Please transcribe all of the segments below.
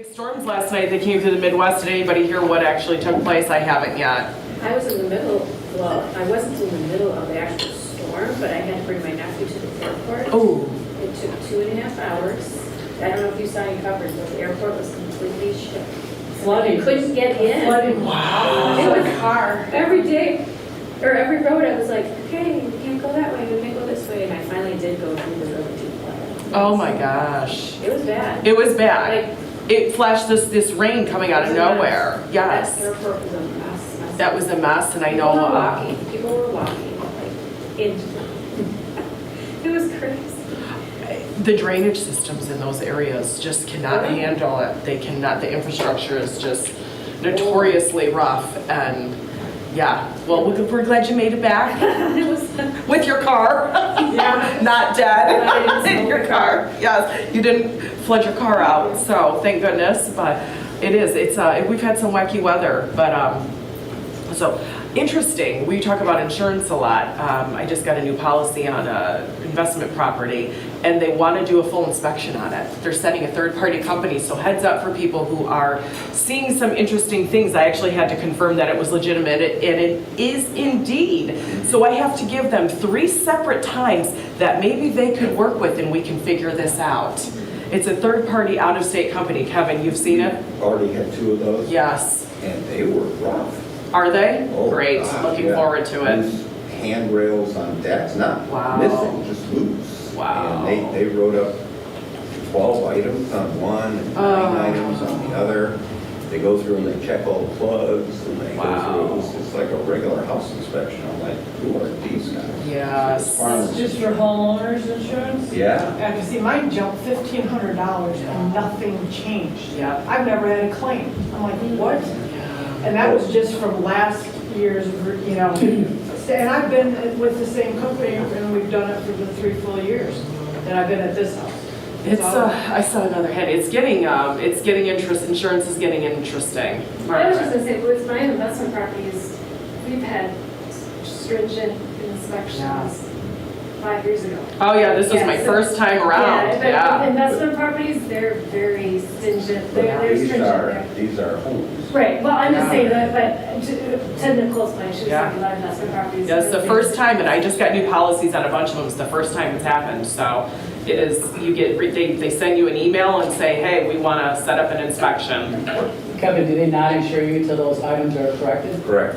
Storms last night, they came through the Midwest. Did anybody hear what actually took place? I haven't yet. I was in the middle, well, I wasn't in the middle of the actual storm, but I had to bring my nephew to the airport. Oh. It took 2.5 hours. I don't know if you saw any coverage, but the airport was completely shut. Flooding. You couldn't get in. Flooding. Wow. It was hard. Every day, or every road, I was like, okay, we can't go that way, we can't go this way. And I finally did go through the really deep flood. Oh my gosh. It was bad. It was bad. Like, It flashed this rain coming out of nowhere. that Yes. airport was a mess. That was a mess, and I know. People were walking, like, into it was crazy. The drainage systems in those areas just cannot handle it. They cannot. The infrastructure is just notoriously rough, and yeah. Well, we're glad you made it back It was, with your car. Yeah. Not I dead didn't in your car. Yes, you didn't flood your car out, so thank goodness. But it's we've had some wacky weather, but so interesting. We talk about insurance a lot. I just got a new policy on a investment property, and they want to do a full inspection on it. They're sending a third-party company, so heads up for people who are seeing some interesting things. I actually had to confirm that it was legitimate, and it is indeed. So I have to give them 3 separate times that maybe they could work with, and we can figure this out. It's a third-party, out-of-state company. Kevin, you've seen it? Already had 2 of those. Yes. And they were rough. Are they? Oh, Great. God, Looking yeah. forward to it. Loose handrails on decks, not Wow. missing, just loose. Wow. And they wrote up 12 items on one and 9 items on the other. They go through and they check all the plugs and they Wow. go through, it's like a regular house inspection. I'm like, who are these guys? Yes. Farmers. It's just for homeowners insurance? Yeah. And see, mine jumped $1,500 and nothing changed. Yeah. I've never had a claim. I'm like, what? Yeah. And that was just from last year's, and I've been with the same company and we've done it for the 3 full years that I've been at this house. It's I saw another head. It's getting interest. Insurance is getting interesting. I was just gonna say, with my investment properties, we've had stringent inspections 5 years ago. Oh yeah, this was Yeah, my so- first time around. But with Yeah. investment properties, they're very stringent, they're These stringent are, there. these are homes. Right, well, I'm just Yeah. saying that, but to Nicole's point, she was Yeah. talking about investment properties. Yeah, it's the first time, and I just got new policies on a bunch of them. It's the first time it's happened. So it is. You get they send you an email and say, hey, we want to set up an inspection. Kevin, do they not insure you until those items are corrected? Correct.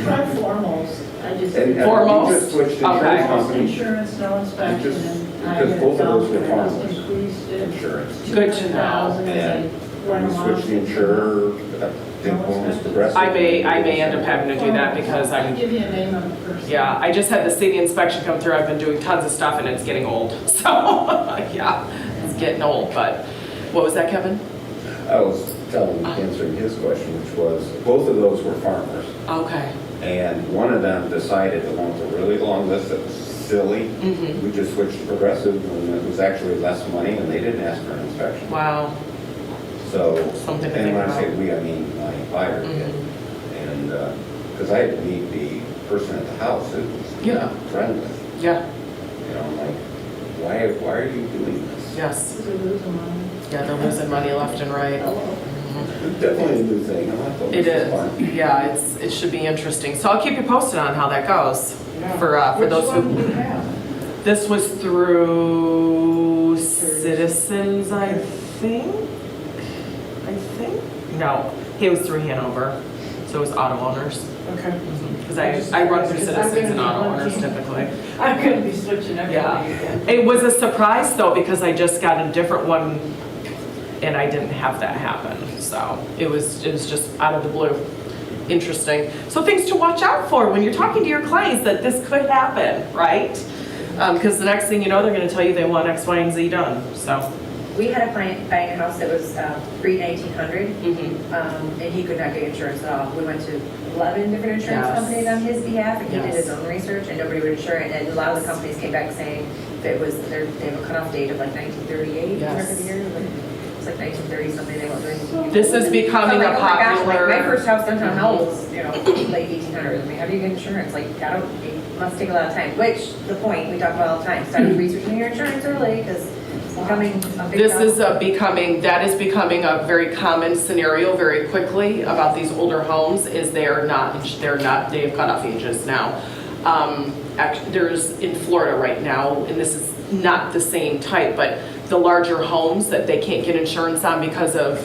Try foremost. I just, And Foremost? we just switched Okay. insurance companies. insurance, no inspection, Just- and I because had both of those felt were that it was farmers. increased it. Insurance. Good to know. 200,000 And and we they switched the insurer, I think one was progressive. I may end up having to do that because I'll I'm. give you a name of the person. Yeah, I just had the city inspection come through. I've been doing tons of stuff, and it's getting old. So yeah, it's getting old. But what was that, Kevin? I was answering his question, which was, both of those were farmers. Okay. And one of them decided to want a really long list that was silly. Mm-hmm. We just switched to progressive, and it was actually less money, and they didn't ask for an inspection. Wow. So, Something to and think when I say about. we, I mean my buyer did. Mhm. And, because I had to meet the person at the house, it was Yeah. not friendly. Yeah. You know, I'm like, why are you doing this? Yes. They're losing money. Yeah, they're losing money left and right. It's definitely a new thing. I'm like, oh, It this is. fun. Yeah, it should be interesting. So I'll keep you posted on how that goes. Yeah. For Which those one do who. you have? This was through Citizens, I think. No, he was through Hanover, so it was auto owners. Okay. Because I run through Citizens and auto owners typically. I'm gonna be switching everything Yeah. again. It was a surprise though, because I just got a different one and I didn't have that happen. So it was just out of the blue. Interesting. So things to watch out for when you're talking to your clients, that this could happen, right? Because the next thing you know, they're going to tell you they want X, Y, and Z done. So. We had a client buying a house that was pre-1900, Mm-hmm. and he could not get insurance at all. We went to 11 different insurance Yes. companies on his behalf, and he did Yes. his own research, and nobody would insure it. And a lot of the companies came back saying that they have a cutoff date of like 1938, Yes. whatever the year. it's like 1930 something, they weren't doing. This is becoming I'm a like, oh my gosh, like, popular. my first house downtown Howell's, late 1800s, I mean, how do you get insurance? Like, it must take a lot of time, which, the point, we talk about all the time, start researching your insurance early, because it's becoming a big This problem. is that is becoming a very common scenario very quickly about these older homes, is they have cutoff ages now. There's in Florida right now, and this is not the same type, but the larger homes that they can't get insurance on because of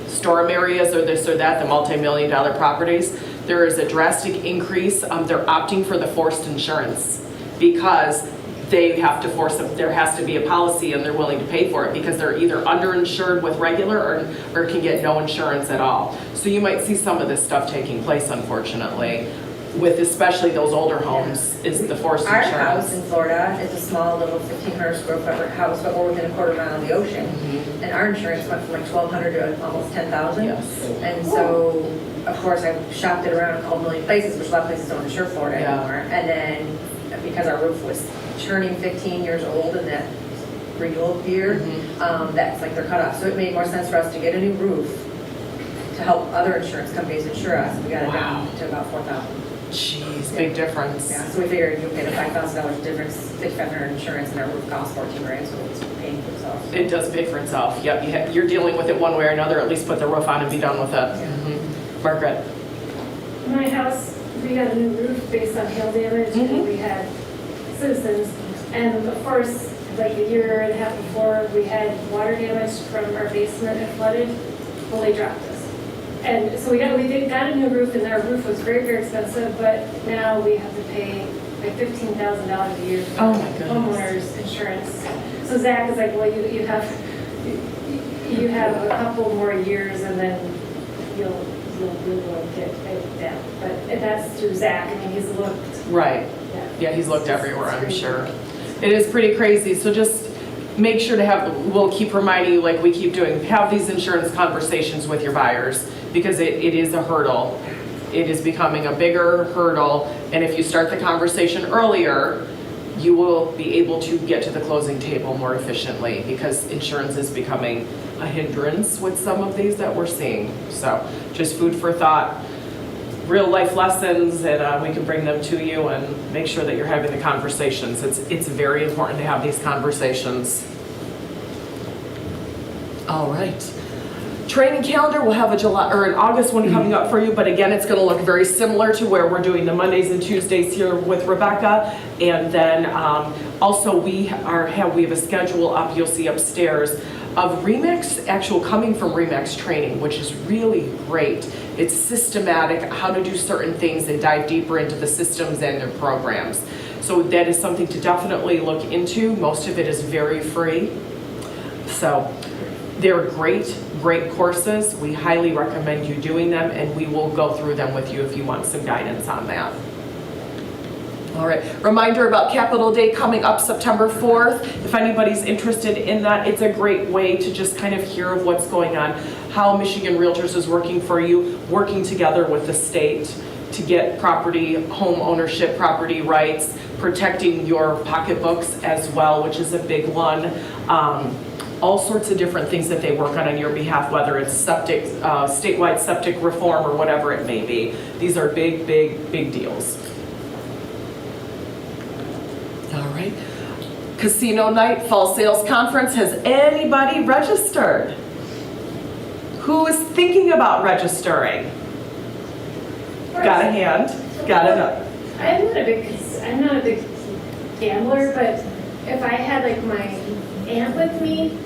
storm areas or this or that, the multi-million-dollar properties, there is a drastic increase. They're opting for the forced insurance because they have to there has to be a policy and they're willing to pay for it because they're either underinsured with regular or can get no insurance at all. So you might see some of this stuff taking place, unfortunately, with especially those older homes, is the forced Our insurance. house in Florida is a small little 1,500 square foot house, but we're within a quarter mile of the ocean. And our insurance went from like 1,200 to almost 10,000. Yes. And so, of course, I shopped it around a couple million places, which a lot of places don't insure Florida Yeah. anymore. And then, because our roof was turning 15 years old in that renewal year, that's like their cutoff. So it made more sense for us to get a new roof to help other insurance companies insure us. We got it down to about 4,000. Jeez, big difference. Yeah, so we figured you pay the $5,000 difference, $6,500 insurance, and our roof costs 14 grand, so it's paying for itself. It does pay for itself. Yep, you're dealing with it one way or another. At least put the roof on and be done with it. Margaret. My house, we got a new roof based on hail damage, and we had citizens. And of course, like a year and a half before, we had water damage from our basement that flooded. Well, they dropped us. And so we got a new roof, and our roof was very, very expensive, but now we have to pay like $15,000 a year for Oh my goodness. homeowners insurance. So Zach is like, well, you have a couple more years, and then you'll get it down. But that's through Zach. I mean, he's looked. Right. Yeah, he's looked everywhere, I'm sure. It is pretty crazy, so just make sure to we'll keep reminding you, like we keep doing, have these insurance conversations with your buyers, because it is a hurdle. It is becoming a bigger hurdle, and if you start the conversation earlier, you will be able to get to the closing table more efficiently, because insurance is becoming a hindrance with some of these that we're seeing. So just food for thought, real life lessons, and we can bring them to you and make sure that you're having the conversations. It's very important to have these conversations. All right. Training calendar, we'll have an August one coming up for you, but again, it's going to look very similar to where we're doing the Mondays and Tuesdays here with Rebecca. And then also we have a schedule up, you'll see upstairs, of Remix, coming from Remix training, which is really great. It's systematic, how to do certain things and dive deeper into the systems and their programs. So that is something to definitely look into. Most of it is very free. So they're great courses. We highly recommend you doing them, and we will go through them with you if you want some guidance on that. All right, reminder about Capital Day coming up September 4th. If anybody's interested in that, it's a great way to just kind of hear of what's going on, how Michigan Realtors is working for you, working together with the state to get home ownership, property rights, protecting your pocketbooks as well, which is a big one. All sorts of different things that they work on your behalf, whether it's statewide septic reform or whatever it may be. These are big, big, big deals. All right. Casino night, fall sales conference. Has anybody registered? Who is thinking about registering? Got a hand? Got it up. I'm not a big gambler, but if I had like my aunt with me,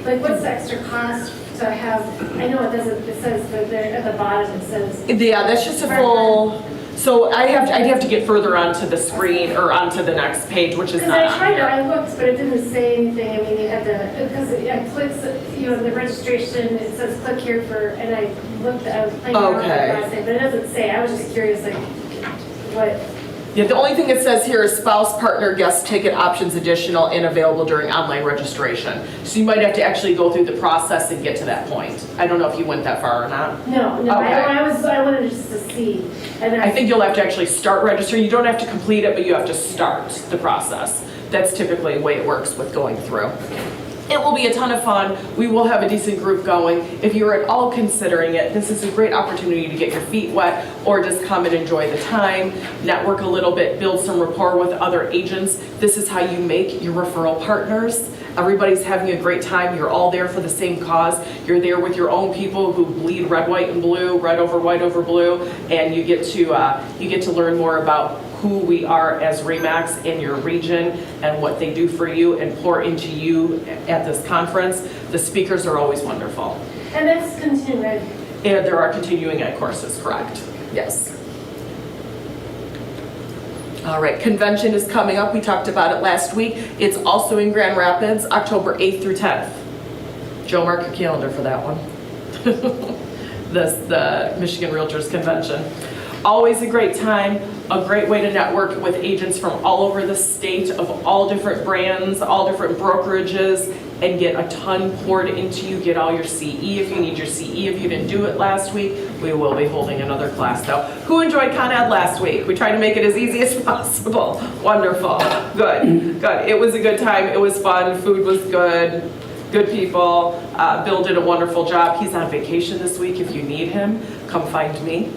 like what's the extra cost to have? I know it doesn't. It says that there at the bottom. It says. Yeah, that's just a full. So I'd have to get further onto the screen or onto the next page, which is Because not I on tried here. I looked, but it didn't say anything. I mean, you had to, because I clicked, the registration, it says click here for, and I looked, I was playing around with Okay. it last night, but it doesn't say. I was just curious, like, what, Yeah, the only thing it says here is spouse, partner, guest ticket options additional and available during online registration. So you might have to actually go through the process and get to that point. I don't know if you went that far or not. no, Okay. I wanted just to see. And then I think you'll have to actually start registering. You don't have to complete it, but you have to start the process. That's typically the way it works with going through. It will be a ton of fun. We will have a decent group going. If you're at all considering it, this is a great opportunity to get your feet wet or just come and enjoy the time, network a little bit, build some rapport with other agents. This is how you make your referral partners. Everybody's having a great time. You're all there for the same cause. You're there with your own people who bleed red, white, and blue, red over white over blue, and you get to learn more about who we are as RE/MAX in your region and what they do for you and pour into you at this conference. The speakers are always wonderful. And that's continuing, right? And there are continuing ed courses, correct? Yes. All right, convention is coming up. We talked about it last week. It's also in Grand Rapids, October 8th through 10th. Joe, mark your calendar for that one. The Michigan Realtors Convention. Always a great time, a great way to network with agents from all over the state of all different brands, all different brokerages, and get a ton poured into you. Get all your CE if you need your CE. If you didn't do it last week, we will be holding another class though. Who enjoyed Con Ed last week? We tried to make it as easy as possible. Wonderful. Good. Good. It was a good time. It was fun. Food was good. Good people. Bill did a wonderful job. He's on vacation this week. If you need him, come find me.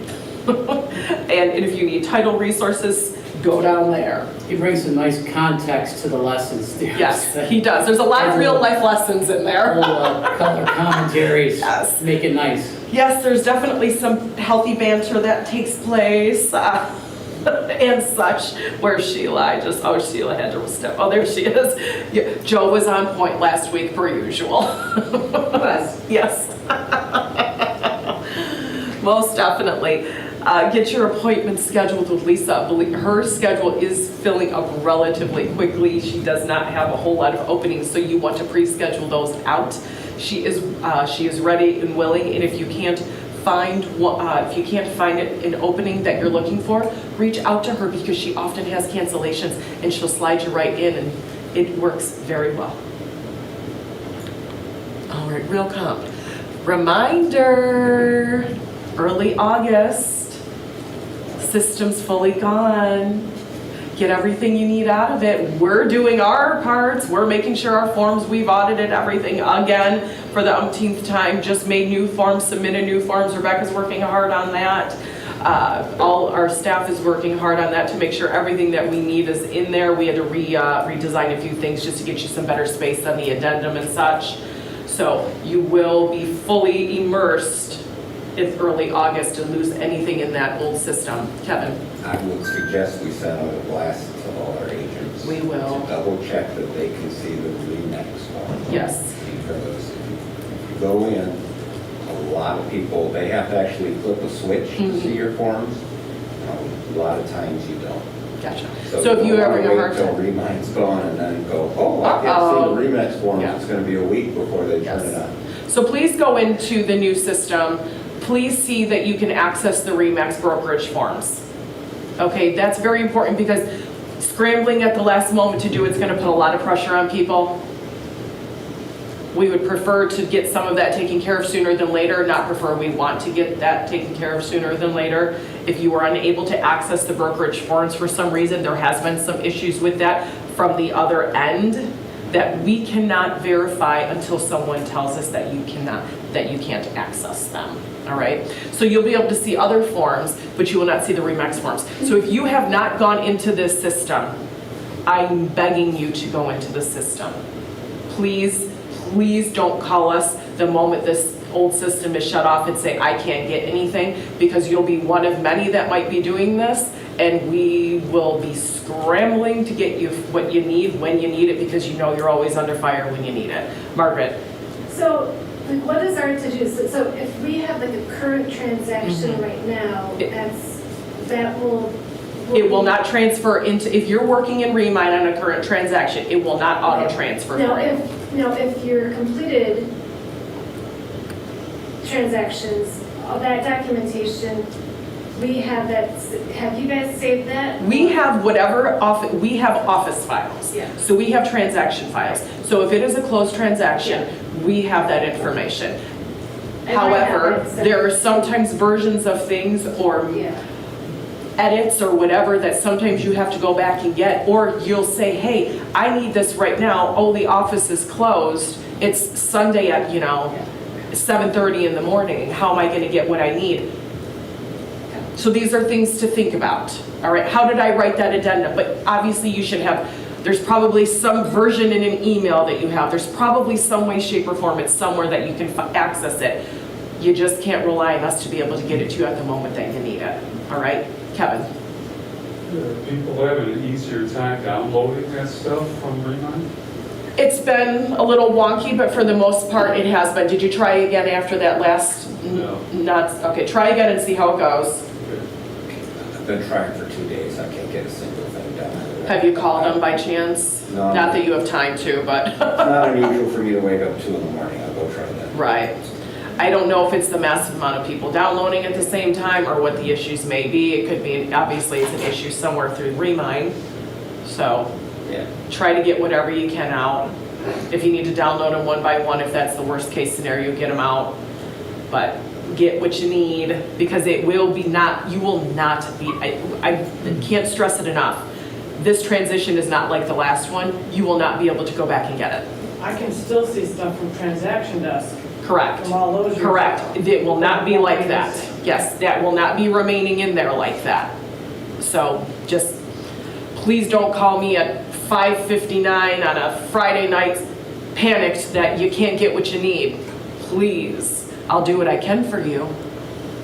And if you need title resources, go down there. He brings some nice context to the lessons. Yes, he does. There's a lot of real life lessons in there. Color commentaries. Yes. Make it nice. Yes, there's definitely some healthy banter that takes place and such. Where's Sheila? Sheila had to step. Oh, there she is. Yeah, Joe was on point last week per usual. Yes. Most definitely. Get your appointment scheduled with Lisa. Her schedule is filling up relatively quickly. She does not have a whole lot of openings, so you want to pre-schedule those out. She is ready and willing, and if you can't find an opening that you're looking for, reach out to her because she often has cancellations, and she'll slide you right in, and it works very well. All right, real comp. Reminder, early August. System's fully gone. Get everything you need out of it. We're doing our parts. We're making sure our forms, we've audited everything again for the umpteenth time. Just made new forms, submitted new forms. Rebecca's working hard on that. All our staff is working hard on that to make sure everything that we need is in there. We had to redesign a few things just to get you some better space on the addendum and such. So you will be fully immersed in early August and lose anything in that old system. Kevin? I would suggest we send out a blast to all our agents. We will. To double check that they can see the RE/MAX form. Yes. Because if you go in, a lot of people, they have to actually flip a switch to see your forms. A lot of times you don't. Gotcha. So if you ever have a hard Until time. RE/MAX gone and then go, oh, I can't see the RE/MAX forms. Yeah. It's going to be a week before they turn it Yes. on. So please go into the new system. Please see that you can access the RE/MAX brokerage forms. Okay, that's very important because scrambling at the last moment to do it's going to put a lot of pressure on people. We would prefer to get some of that taken care of sooner than later, not prefer, we want to get that taken care of sooner than later. If you are unable to access the brokerage forms for some reason, there has been some issues with that from the other end that we cannot verify until someone tells us that you can't access them. All right, so you'll be able to see other forms, but you will not see the RE/MAX forms. So if you have not gone into this system, I'm begging you to go into the system. Please, please don't call us the moment this old system is shut off and say, I can't get anything, because you'll be one of many that might be doing this, and we will be scrambling to get you what you need when you need it, because you know you're always under fire when you need it. Margaret? So like, what is our to-do? So if we have like a current transaction right now, that will... It will not transfer into, if you're working in RE/MAX on a current transaction, it will not auto-transfer for you. Now, if your completed transactions, all that documentation, we have that, have you guys saved that? We have we have office files. Yeah. So we have transaction files. So if it is a closed transaction, we have that information. And I have However, it, so- there are sometimes versions of things or Yeah. edits or whatever that sometimes you have to go back and get, or you'll say, hey, I need this right now. Oh, the office is closed. It's Sunday at, 7:30 in the morning. How am I gonna get what I need? So these are things to think about, all right? How did I write that addendum? But obviously you should have, there's probably some version in an email that you have. There's probably some way, shape, or form, it's somewhere that you can access it. You just can't rely on us to be able to get it to you at the moment that you need it, all right? Kevin? People having an easier time downloading that stuff from Remind? It's been a little wonky, but for the most part, it has been. Did you try again after that last? No. Okay, try again and see how it goes. I've been trying for 2 days, I can't get a single thing done. Have you called them by chance? No. Not that you have time to, but. It's not unusual for me to wake up 2 in the morning, I'll go try that. Right. I don't know if it's the massive amount of people downloading at the same time or what the issues may be. It could be, obviously, it's an issue somewhere through Remind. So Yeah. try to get whatever you can out. If you need to download them one by one, if that's the worst case scenario, get them out. But get what you need, because it will be not, you will not be, I can't stress it enough. This transition is not like the last one. You will not be able to go back and get it. I can still see stuff from transaction desk, Correct. from all those years. Correct. It will not be like that. Yes, that will not be remaining in there like that. So just, please don't call me at 5:59 on a Friday night panicked that you can't get what you need. Please, I'll do what I can for you.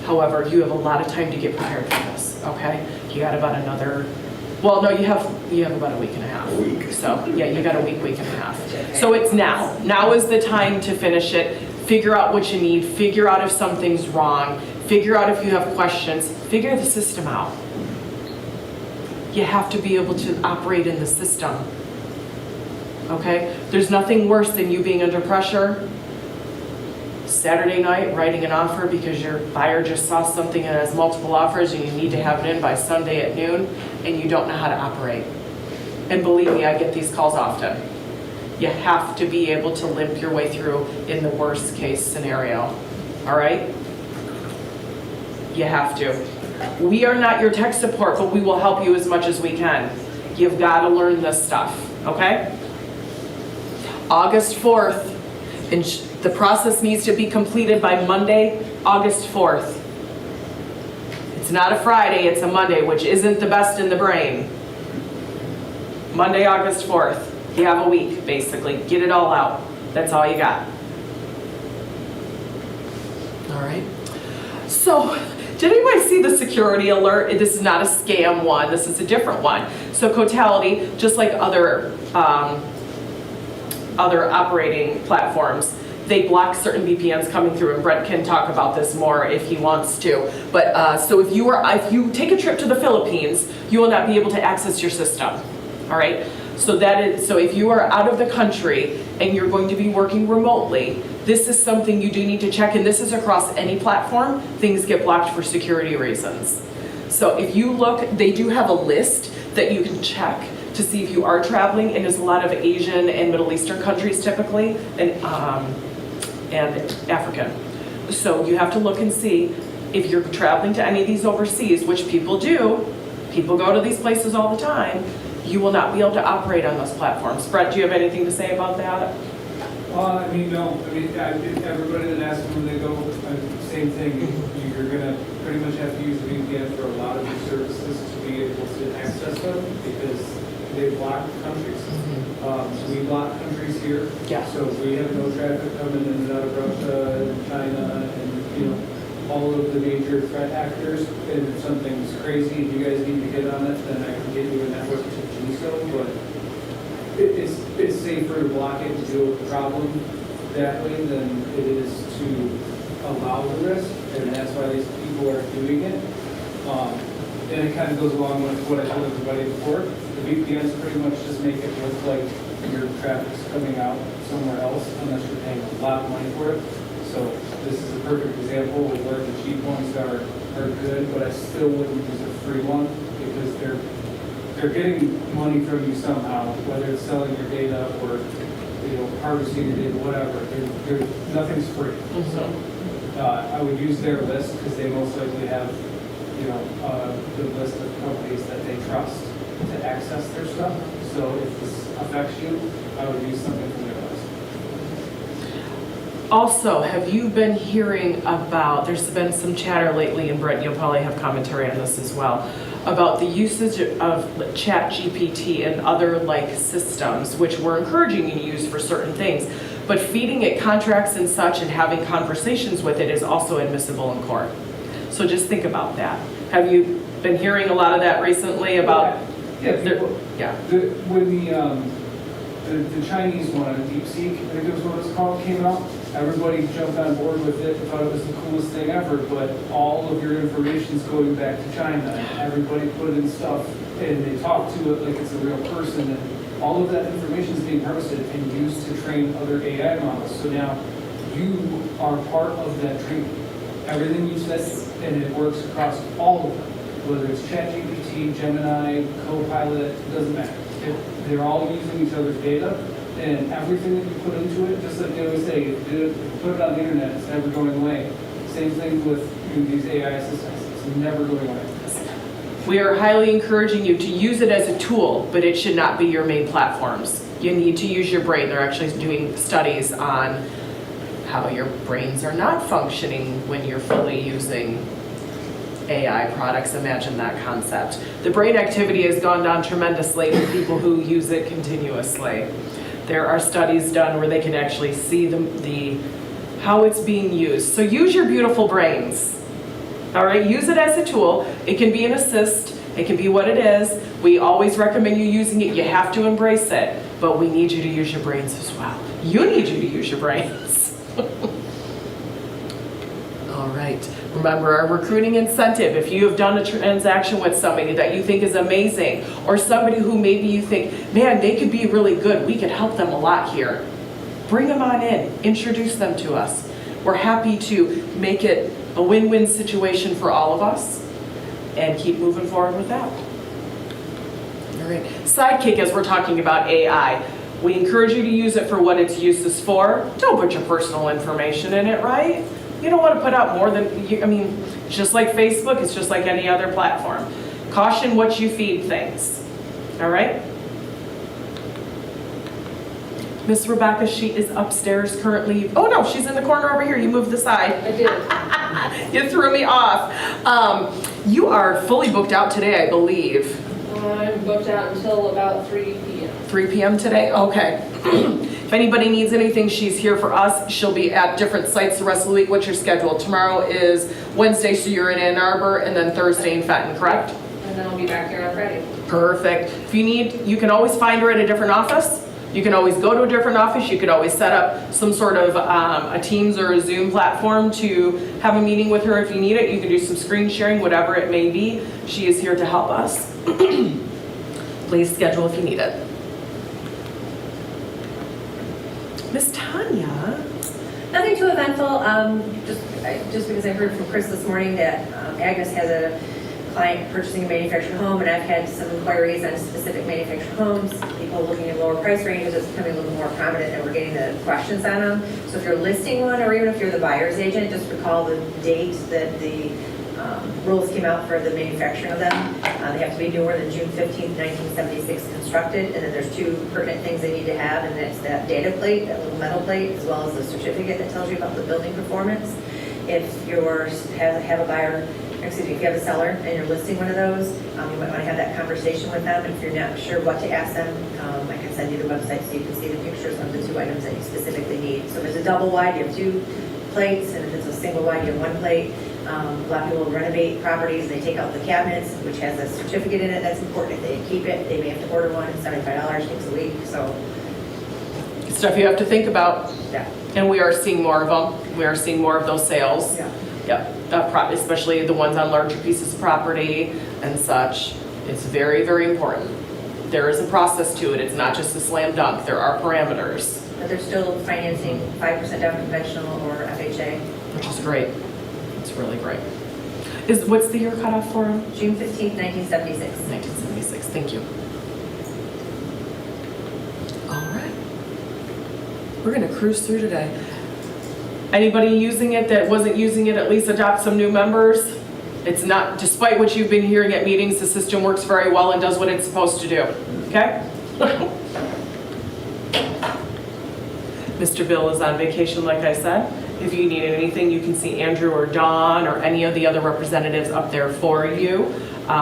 However, you have a lot of time to get prepared for this, okay? You got about another, well, no, you have about a week and a half. A week. So, yeah, you got a week and a half. So it's now. Now is the time to finish it. Figure out what you need. Figure out if something's wrong. Figure out if you have questions. Figure the system out. You have to be able to operate in the system. Okay? There's nothing worse than you being under pressure. Saturday night, writing an offer because your buyer just saw something and has multiple offers and you need to have it in by Sunday at noon and you don't know how to operate. And believe me, I get these calls often. You have to be able to limp your way through in the worst case scenario. All right? You have to. We are not your tech support, but we will help you as much as we can. You've got to learn this stuff, okay? August 4th, and the process needs to be completed by Monday, August 4th. It's not a Friday, it's a Monday, which isn't the best in the brain. Monday, August 4th. You have a week, basically. Get it all out. That's all you got. All right. So, did anybody see the security alert? This is not a scam one. This is a different one. So, Cotality, just like other operating platforms, they block certain VPNs coming through, and Brent can talk about this more if he wants to. But so if you take a trip to the Philippines, you will not be able to access your system. All right. So if you are out of the country and you're going to be working remotely, this is something you do need to check, and this is across any platform. Things get blocked for security reasons. So if you look, they do have a list that you can check to see if you are traveling, and there's a lot of Asian and Middle Eastern countries typically, and African. So you have to look and see if you're traveling to any of these overseas, which people do. People go to these places all the time. You will not be able to operate on those platforms. Brett, do you have anything to say about that? No. Everybody that asks when they go, same thing. You're gonna pretty much have to use a VPN for a lot of your services to be able to access them because they block countries. We block countries here. Yeah. So we have no traffic coming in and out of Russia and China and, all of the major threat actors. And if something's crazy and you guys need to get on it, then I can get you a network to do so. But it's safer to block it to deal with the problem that way than it is to allow the risk. And that's why these people are doing it. And it kind of goes along with what I told everybody before. The VPNs pretty much just make it look like your traffic's coming out somewhere else unless you're paying a lot of money for it. So this is a perfect example of where the cheap ones are good, but I still wouldn't use a free one because they're getting money from you somehow, whether it's selling your data or harvesting your data, whatever. Nothing's free. So I would use their list because they most likely have the list of companies that they trust to access their stuff. So if this affects you, I would use something from their list. Also, have you been hearing about, there's been some chatter lately in Brighton, you'll probably have commentary on this as well, about the usage of ChatGPT and other like systems, which we're encouraging you to use for certain things, but feeding it contracts and such and having conversations with it is also admissible in court. So just think about that. Have you been hearing a lot of that recently about? Yeah, Yeah. When the Chinese one, DeepSeek, I think it was what it's called, came out, everybody jumped on board with it and thought it was the coolest thing ever, but all of your information's going back to China. Everybody put in stuff and they talk to it like it's a real person, and all of that information is being harvested and used to train other AI models. So now you are part of that training. Everything you said, and it works across all of them, whether it's ChatGPT, Gemini, Copilot, it doesn't matter. They're all using each other's data, and everything that you put into it, just like they always say, if you put it on the internet, it's never going away. Same thing with these AI assistants, it's never going away. We are highly encouraging you to use it as a tool, but it should not be your main platforms. You need to use your brain. They're actually doing studies on how your brains are not functioning when you're fully using AI products. Imagine that concept. The brain activity has gone down tremendously with people who use it continuously. There are studies done where they can actually see how it's being used. So use your beautiful brains. All right, use it as a tool. It can be an assist. It can be what it is. We always recommend you using it. You have to embrace it, but we need you to use your brains as well. You need you to use your brains. All right. Remember our recruiting incentive. If you have done a transaction with somebody that you think is amazing, or somebody who maybe you think, man, they could be really good, we could help them a lot here. Bring them on in. Introduce them to us. We're happy to make it a win-win situation for all of us and keep moving forward with that. All right. Sidekick, as we're talking about AI, we encourage you to use it for what its use is for. Don't put your personal information in it, right? You don't want to put out more than, it's just like Facebook, it's just like any other platform. Caution what you feed things, all right? Miss Rebecca, she is upstairs currently. Oh no, she's in the corner over here. You moved the side. I did. You threw me off. You are fully booked out today, I believe. I'm booked out until about 3 p.m. 3 p.m. today? Okay. If anybody needs anything, she's here for us. She'll be at different sites the rest of the week. What's your schedule? Tomorrow is Wednesday, so you're in Ann Arbor, and then Thursday in Fenton, correct? And then I'll be back here on Friday. Perfect. If you need, you can always find her at a different office. You can always go to a different office. You could always set up some sort of a Teams or a Zoom platform to have a meeting with her if you need it. You can do some screen sharing, whatever it may be. She is here to help us. Please schedule if you need it. Miss Tanya. Nothing too eventful, just because I heard from Chris this morning that Agnes has a client purchasing a manufactured home, and I've had some inquiries on specific manufactured homes, people looking at lower price ranges. It's becoming a little more prominent, and we're getting the questions on them. So if you're listing one, or even if you're the buyer's agent, just recall the date that the rules came out for the manufacturing of them. They have to be newer than June 15th, 1976 constructed, and then there's two pertinent things they need to have, and that's that data plate, that little metal plate, as well as the certificate that tells you about the building performance. If you have a buyer, if you have a seller and you're listing one of those, you might want to have that conversation with them. If you're not sure what to ask them, I can send you the website so you can see the pictures of the two items that you specifically need. So if it's a double wide, you have two plates, and if it's a single wide, you have one plate. A lot of people renovate properties, they take out the cabinets, which has a certificate in it. That's important. If they keep it, they may have to order one. It's $75, takes a week, so. Stuff you have to think about. Yeah. And we are seeing more of them. We are seeing more of those sales. Yeah. Yep, especially the ones on larger pieces of property and such. It's very, very important. There is a process to it. It's not just a slam dunk. There are parameters. But they're still financing 5% down conventional or FHA. Which is great. It's really great. What's the year cutoff for them? June 15th, 1976. 1976. Thank you. All right. We're going to cruise through today. Anybody using it that wasn't using it, at least adopt some new members. It's not, despite what you've been hearing at meetings, the system works very well and does what it's supposed to do. Okay? Mr. Bill is on vacation, like I said. If you need anything, you can see Andrew or Dawn or any of the other representatives up there for you.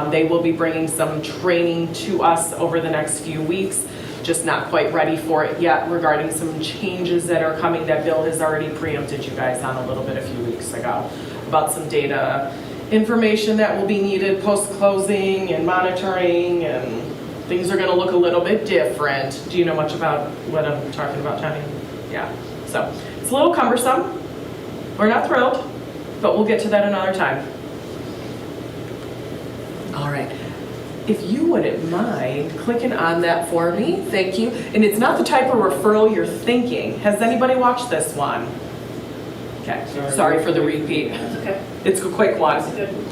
They will be bringing some training to us over the next few weeks, just not quite ready for it yet regarding some changes that are coming that Bill has already preempted you guys on a little bit a few weeks ago about some data information that will be needed post-closing and monitoring, and things are going to look a little bit different. Do you know much about what I'm talking about, Johnny? Yeah, so it's a little cumbersome. We're not thrilled, but we'll get to that another time. All right. If you wouldn't mind clicking on that for me, thank you. And it's not the type of referral you're thinking. Has anybody watched this one? Okay, sorry for the repeat. It's okay. It's a quick one. It's good.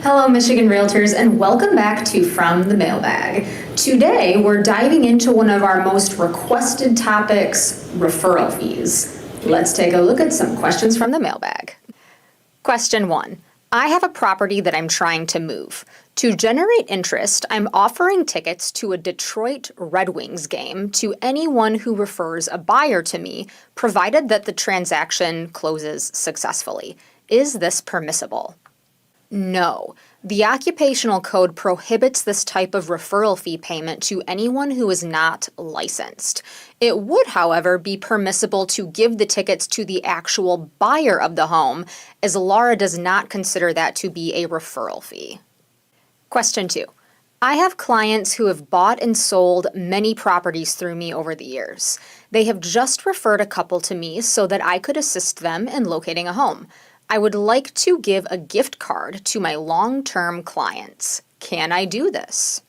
Hello, Michigan Realtors, and welcome back to From the Mailbag. Today, we're diving into one of our most requested topics, referral fees. Let's take a look at some questions from the mailbag. Question 1. I have a property that I'm trying to move. To generate interest, I'm offering tickets to a Detroit Red Wings game to anyone who refers a buyer to me, provided that the transaction closes successfully. Is this permissible? No. The occupational code prohibits this type of referral fee payment to anyone who is not licensed. It would, however, be permissible to give the tickets to the actual buyer of the home, as Laura does not consider that to be a referral fee. Question 2. I have clients who have bought and sold many properties through me over the years. They have just referred a couple to me so that I could assist them in locating a home. I would like to give a gift card to my long-term clients. Can I do this?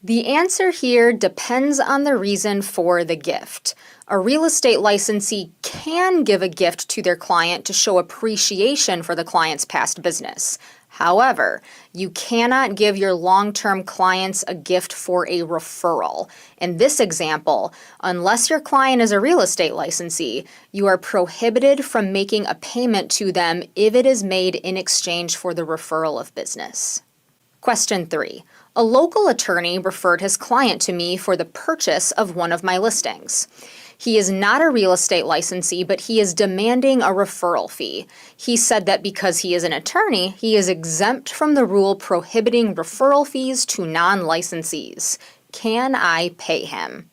The answer here depends on the reason for the gift. A real estate licensee can give a gift to their client to show appreciation for the client's past business. However, you cannot give your long-term clients a gift for a referral. In this example, unless your client is a real estate licensee, you are prohibited from making a payment to them if it is made in exchange for the referral of business. Question 3. A local attorney referred his client to me for the purchase of one of my listings. He is not a real estate licensee, but he is demanding a referral fee. He said that because he is an attorney, he is exempt from the rule prohibiting referral fees to non-licensees. Can I pay him?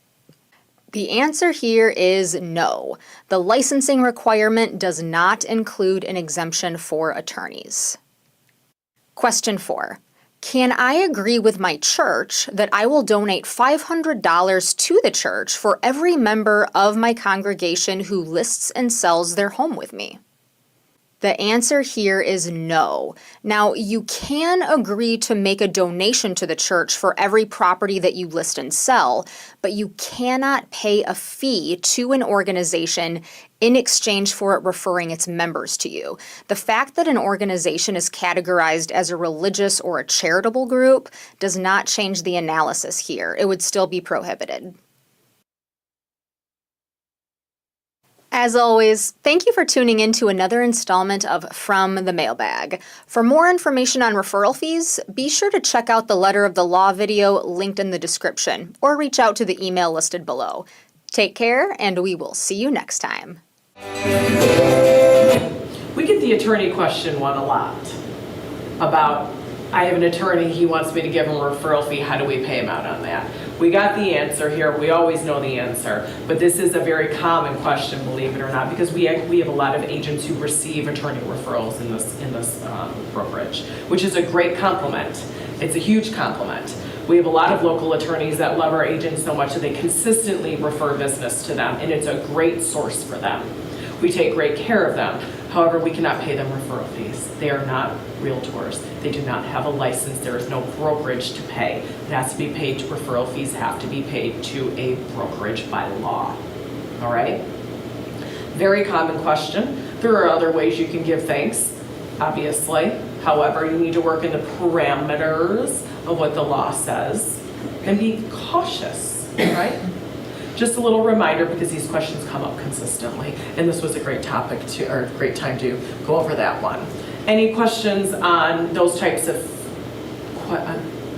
The answer here is no. The licensing requirement does not include an exemption for attorneys. Question 4. Can I agree with my church that I will donate $500 to the church for every member of my congregation who lists and sells their home with me? The answer here is no. Now, you can agree to make a donation to the church for every property that you list and sell, but you cannot pay a fee to an organization in exchange for it referring its members to you. The fact that an organization is categorized as a religious or a charitable group does not change the analysis here. It would still be prohibited. As always, thank you for tuning in to another installment of From the Mailbag. For more information on referral fees, be sure to check out the Letter of the Law video linked in the description, or reach out to the email listed below. Take care, and we will see you next time. We get the attorney question one a lot about, I have an attorney, he wants me to give him a referral fee, how do we pay him out on that? We got the answer here, we always know the answer, but this is a very common question, believe it or not, because we have a lot of agents who receive attorney referrals in this brokerage, which is a great compliment. It's a huge compliment. We have a lot of local attorneys that love our agents so much that they consistently refer business to them, and it's a great source for them. We take great care of them. However, we cannot pay them referral fees. They are not realtors. They do not have a license. There is no brokerage to pay. It has to be paid to referral fees, have to be paid to a brokerage by law. All right? Very common question. There are other ways you can give thanks, obviously. However, you need to work in the parameters of what the law says and be cautious, right? just a little reminder because these questions come up consistently. And this was a great topic to, or great time to go over that one. Any questions on those types of,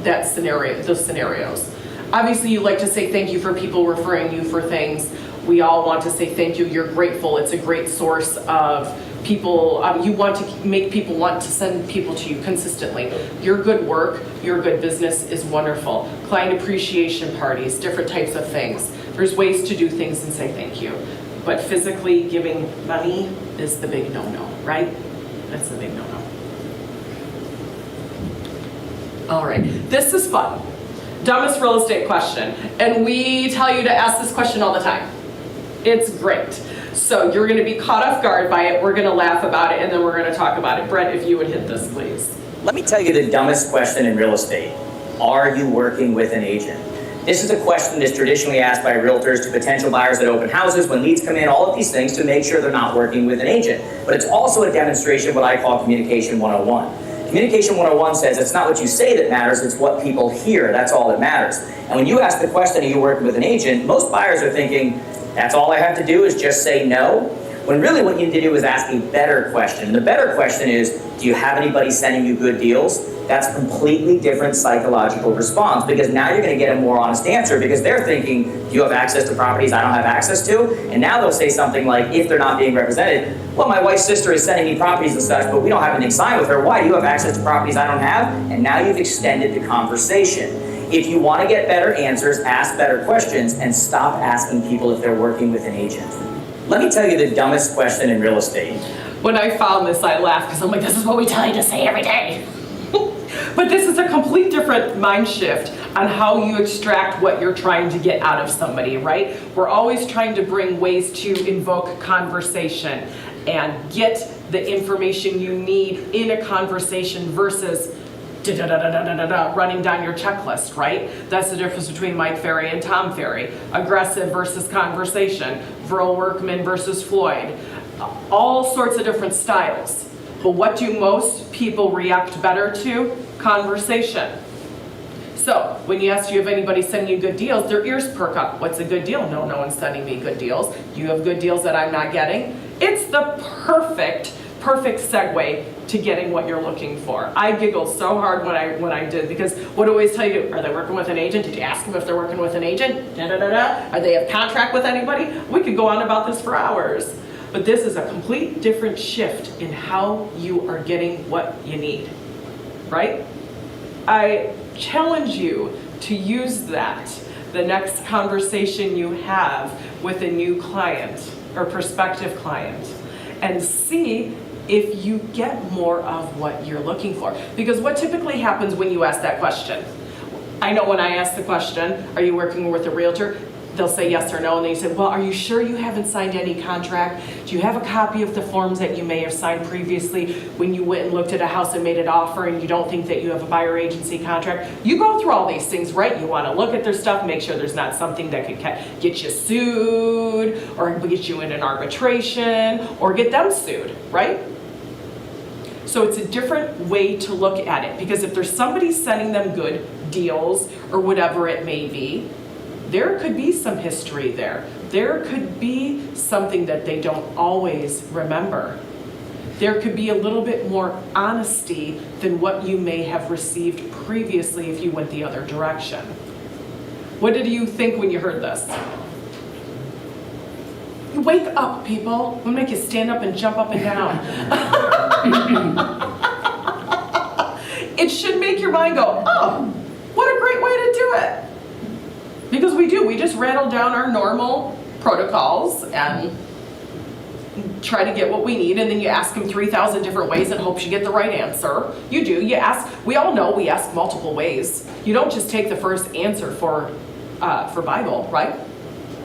that scenario, those scenarios? Obviously, you like to say thank you for people referring you for things. We all want to say thank you. You're grateful. It's a great source of people. You want to make people want to send people to you consistently. Your good work, your good business is wonderful. Client appreciation parties, different types of things. There's ways to do things and say thank you. But physically giving money is the big no-no, right? That's the big no-no. All right, this is fun. Dumbest real estate question. And we tell you to ask this question all the time. It's great. So you're gonna be caught off guard by it. We're gonna laugh about it and then we're gonna talk about it. Brett, if you would hit this, please. Let me tell you the dumbest question in real estate. Are you working with an agent? This is a question that's traditionally asked by realtors to potential buyers at open houses when leads come in, all of these things to make sure they're not working with an agent. But it's also a demonstration of what I call Communication 101. Communication 101 says it's not what you say that matters, it's what people hear. That's all that matters. And when you ask the question, are you working with an agent, most buyers are thinking, that's all I have to do is just say no. When really what you need to do is ask a better question. And the better question is, do you have anybody sending you good deals? That's a completely different psychological response because now you're going to get a more honest answer because they're thinking, do you have access to properties I don't have access to? And now they'll say something like, if they're not being represented, well, my wife's sister is sending me properties and such, but we don't have anything signed with her. Why? Do you have access to properties I don't have? And now you've extended the conversation. If you want to get better answers, ask better questions and stop asking people if they're working with an agent. Let me tell you the dumbest question in real estate. When I found this, I laughed because I'm like, this is what we tell you to say every day. But this is a complete different mind shift on how you extract what you're trying to get out of somebody, right? We're always trying to bring ways to invoke conversation and get the information you need in a conversation versus running down your checklist, right? That's the difference between Mike Ferry and Tom Ferry. Aggressive versus conversation. Verl Workman versus Floyd. All sorts of different styles. But what do most people react better to? Conversation. So when you ask, do you have anybody sending you good deals, their ears perk up. What's a good deal? No, no one's sending me good deals. Do you have good deals that I'm not getting? It's the perfect segue to getting what you're looking for. I giggled so hard when I did because what do I always tell you? Are they working with an agent? Did you ask them if they're working with an agent? Are they a contract with anybody? We could go on about this for hours. But this is a complete different shift in how you are getting what you need, right? I challenge you to use that the next conversation you have with a new client or prospective client and see if you get more of what you're looking for. Because what typically happens when you ask that question? I know when I ask the question, are you working with a realtor? They'll say yes or no, and then you say, well, are you sure you haven't signed any contract? Do you have a copy of the forms that you may have signed previously when you went and looked at a house and made an offer and you don't think that you have a buyer agency contract? You go through all these things, right? You want to look at their stuff, make sure there's not something that could get you sued or get you in an arbitration or get them sued, right? So it's a different way to look at it because if there's somebody sending them good deals or whatever it may be, there could be some history there. There could be something that they don't always remember. There could be a little bit more honesty than what you may have received previously if you went the other direction. What did you think when you heard this? Wake up, people. We'll make you stand up and jump up and down. It should make your mind go, oh, what a great way to do it. Because we do, we just rattle down our normal protocols and try to get what we need, and then you ask them 3,000 different ways and hopes you get the right answer. You do, you ask, we all know we ask multiple ways. You don't just take the first answer for Bible, right?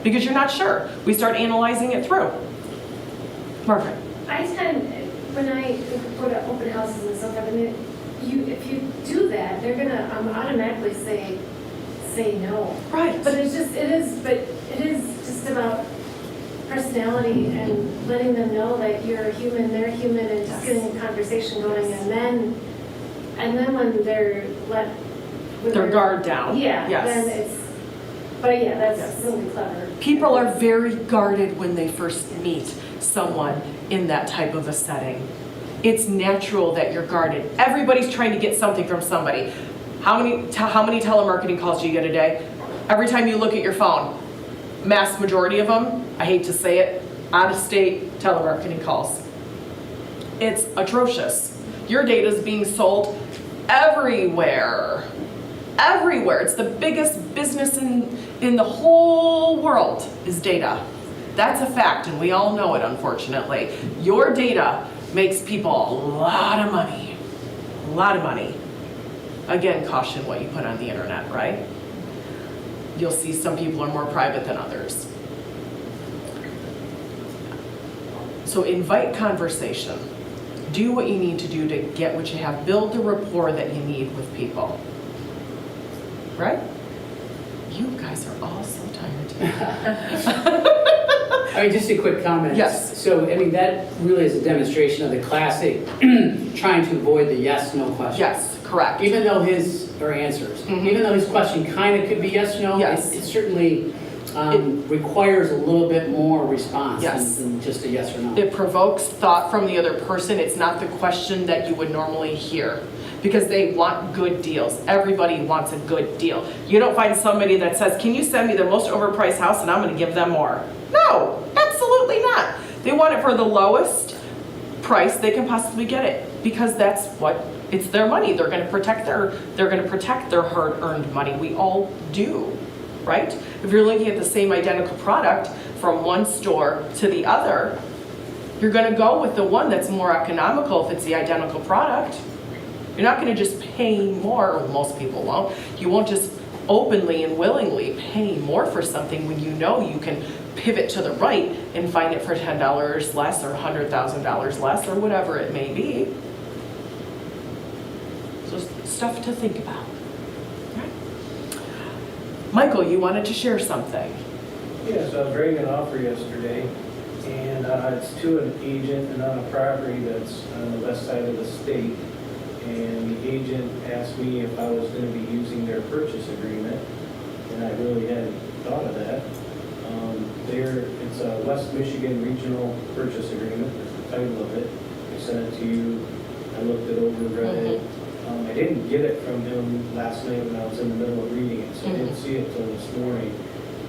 Because you're not sure. We start analyzing it through. Margaret. I tend, when I go to open houses and stuff, I mean, if you do that, they're gonna automatically say no. Right. But it is just about personality and letting them know that you're human, they're human, and just getting a conversation going, and then when they're let with Their guard down. yeah, Yes. then it's. But yeah, Yes. that's really clever. People are very guarded when they first meet someone in that type of a setting. It's natural that you're guarded. Everybody's trying to get something from somebody. How many telemarketing calls do you get a day? Every time you look at your phone, mass majority of them, I hate to say it, out-of-state telemarketing calls. It's atrocious. Your data is being sold everywhere. Everywhere. It's the biggest business in the whole world is data. That's a fact, and we all know it, unfortunately. Your data makes people a lot of money. A lot of money. Again, caution what you put on the internet, right? You'll see some people are more private than others. So invite conversation. Do what you need to do to get what you have. Build the rapport that you need with people. Right? You guys are all so tired today. I mean, just a quick comment. Yes. So, I mean, that really is a demonstration of the classic trying to avoid the yes/no question. Yes, correct. Even though or answers, Mhm. even though his question kind of could be yes/no, Yes. it certainly requires a little bit more response Yes. than just a yes or no. It provokes thought from the other person. It's not the question that you would normally hear because they want good deals. Everybody wants a good deal. You don't find somebody that says, can you send me the most overpriced house and I'm going to give them more? No, absolutely not. They want it for the lowest price they can possibly get it because that's what it's their money. They're going to protect their hard-earned money. We all do. Right? If you're looking at the same identical product from one store to the other, you're going to go with the one that's more economical if it's the identical product. You're not going to just pay more, or most people won't. You won't just openly and willingly pay more for something when you know you can pivot to the right and find it for $10 less or $100,000 less or whatever it may be. So stuff to think about. Michael, you wanted to share something. Yeah, so I was writing an offer yesterday, and it's to an agent and on a property that's on the west side of the state. And the agent asked me if I was going to be using their purchase agreement, and I really hadn't thought of that. It's a West Michigan Regional Purchase Agreement, is the title of it. I sent it to you, I looked it over, read it. I didn't get it from him last night when I was in the middle of reading it, so I didn't see it till this morning.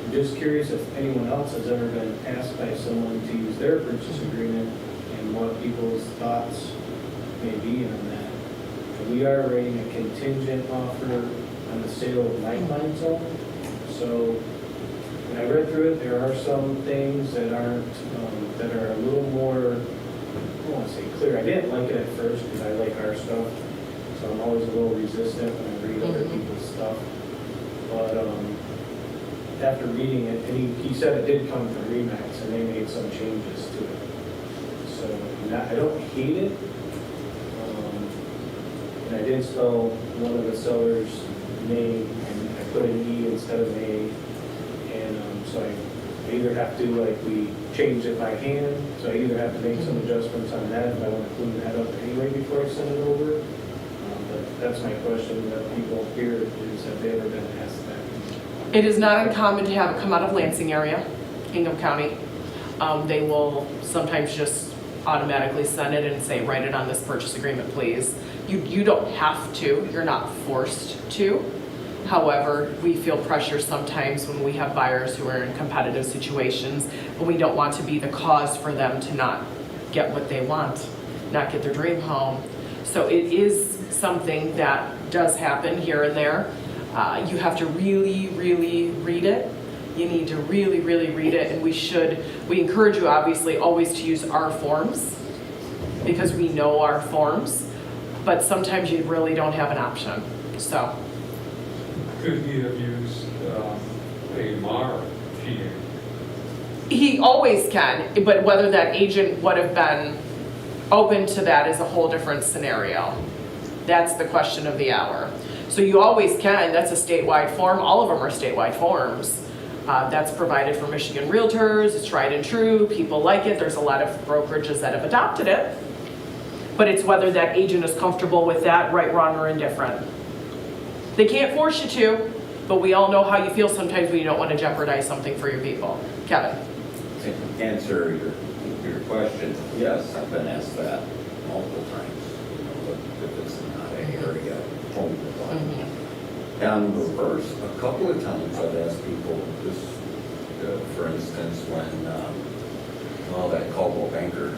I'm just curious if anyone else has ever been asked by someone to use their purchase agreement and what people's thoughts may be on that. And we are writing a contingent offer on the sale of Nightline Zone. So when I read through it, there are some things that aren't, that are a little more, I don't want to say clear. I didn't like it at first because I like our stuff. So I'm always a little resistant when I read other people's stuff. But after reading it, and he said it did come from Remax, and they made some changes to it. So I don't hate it. And I did spell one of the seller's name, and I put an E instead of an A. And so I either have to, we change it by hand, so I either have to make some adjustments on that if I want to clean that up anyway before I send it over. That's my question that people hear is, have they ever been asked that? It is not uncommon to have it come out of Lansing area, Ingham County. They will sometimes just automatically send it and say, write it on this purchase agreement, please. You don't have to, you're not forced to. However, we feel pressure sometimes when we have buyers who are in competitive situations, and we don't want to be the cause for them to not get what they want, not get their dream home. So it is something that does happen here and there. You have to really, really read it. You need to really, really read it, and we encourage you obviously always to use our forms because we know our forms, but sometimes you really don't have an option, so. Could he have used a MAR PA? He always can, but whether that agent would have been open to that is a whole different scenario. That's the question of the hour. So you always can, that's a statewide form, all of them are statewide forms. That's provided for Michigan Realtors, it's tried and true, people like it, there's a lot of brokerages that have adopted it. But it's whether that agent is comfortable with that, right, wrong, or indifferent. They can't force you to, but we all know how you feel sometimes when you don't want to jeopardize something for your people. Kevin? To answer your question, yes, I've been asked that multiple times, you know, if it's not an area home to And reverse, a couple of times I've asked people, this, for instance, when, that Caldwell Banker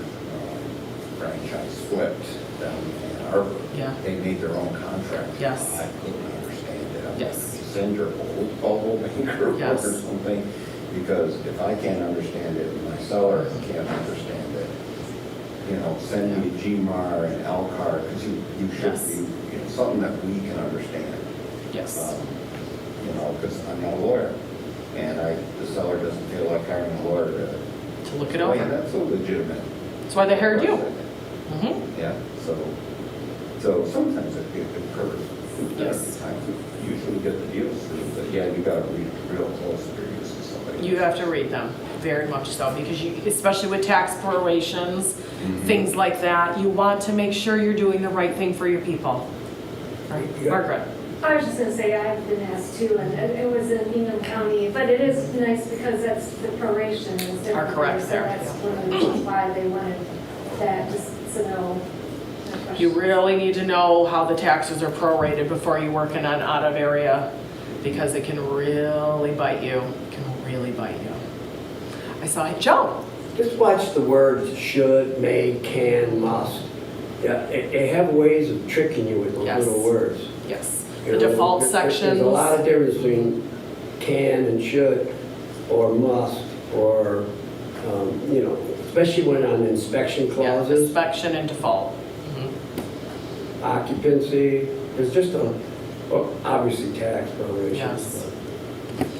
franchise flipped down in Ann Arbor. Yeah. They made their own contract. Yes. I couldn't understand it. I'm like, Yes. send your old Caldwell Banker book Yes. or something, because if I can't understand it, my seller can't understand it. You know, send me GMAR and LCAR, because you should Yes. be, you know, something that we can understand. Yes. You know, because I'm not a lawyer, and the seller doesn't feel like hiring a lawyer To look it Oh, yeah, over. that's a legitimate. That's why they hired you. Mhm. Yeah, so sometimes it occurs. Yes. Times we usually get the deals through, but yeah, you gotta read real close if you're using somebody. You have to read them, very much so, because you, especially with tax prorations, things like that, you want to make sure you're doing the right thing for your people. Right, Margaret? I was just gonna say, I've been asked too, and it was in Ingham County, but it is nice because that's the proration is different. Are correct So there, that's yeah. one of the reasons why they wanted that, just to know. no You questions. really need to know how the taxes are prorated before you work in an out of area, because it can really bite you. It can really bite you. I saw it. Joe? Just watch the words should, may, can, must. Yeah, they have ways of tricking you with those Yes. little words. Yes. You The know, default sections. There's a lot of difference between can and should, or must, or, you know, especially when on inspection Yeah, clauses, inspection and default. occupancy, there's just well, obviously tax prorations. Yes.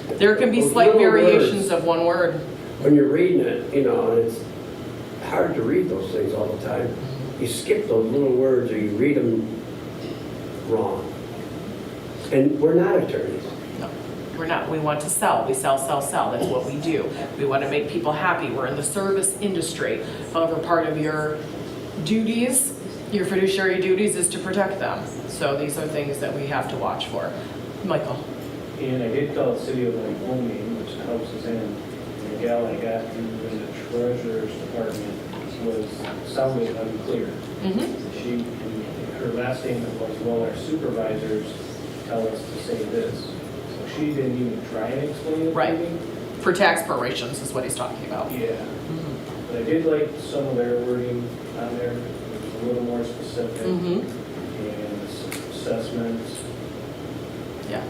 but There can be those slight little variations words, of one word. when you're reading it, you know, and it's hard to read those things all the time. You skip those little words or you read them wrong. And we're not attorneys. No, we're not. We want to sell. We sell, sell, sell. That's what we do. We want to make people happy. We're in the service industry. However, part of your duties, your fiduciary duties, is to protect them. So these are things that we have to watch for. Michael? And I did call the city of Lycoming, which the house is in, and the gal I got who was in the treasurer's department sounded unclear. She, her last statement was, well, our supervisors tell us to say this. So she didn't even try and explain it Right. to me. For tax prorations is what he's talking about. Yeah. But I did like some of their wording on there. It was a little more specific. And assessments. Yeah.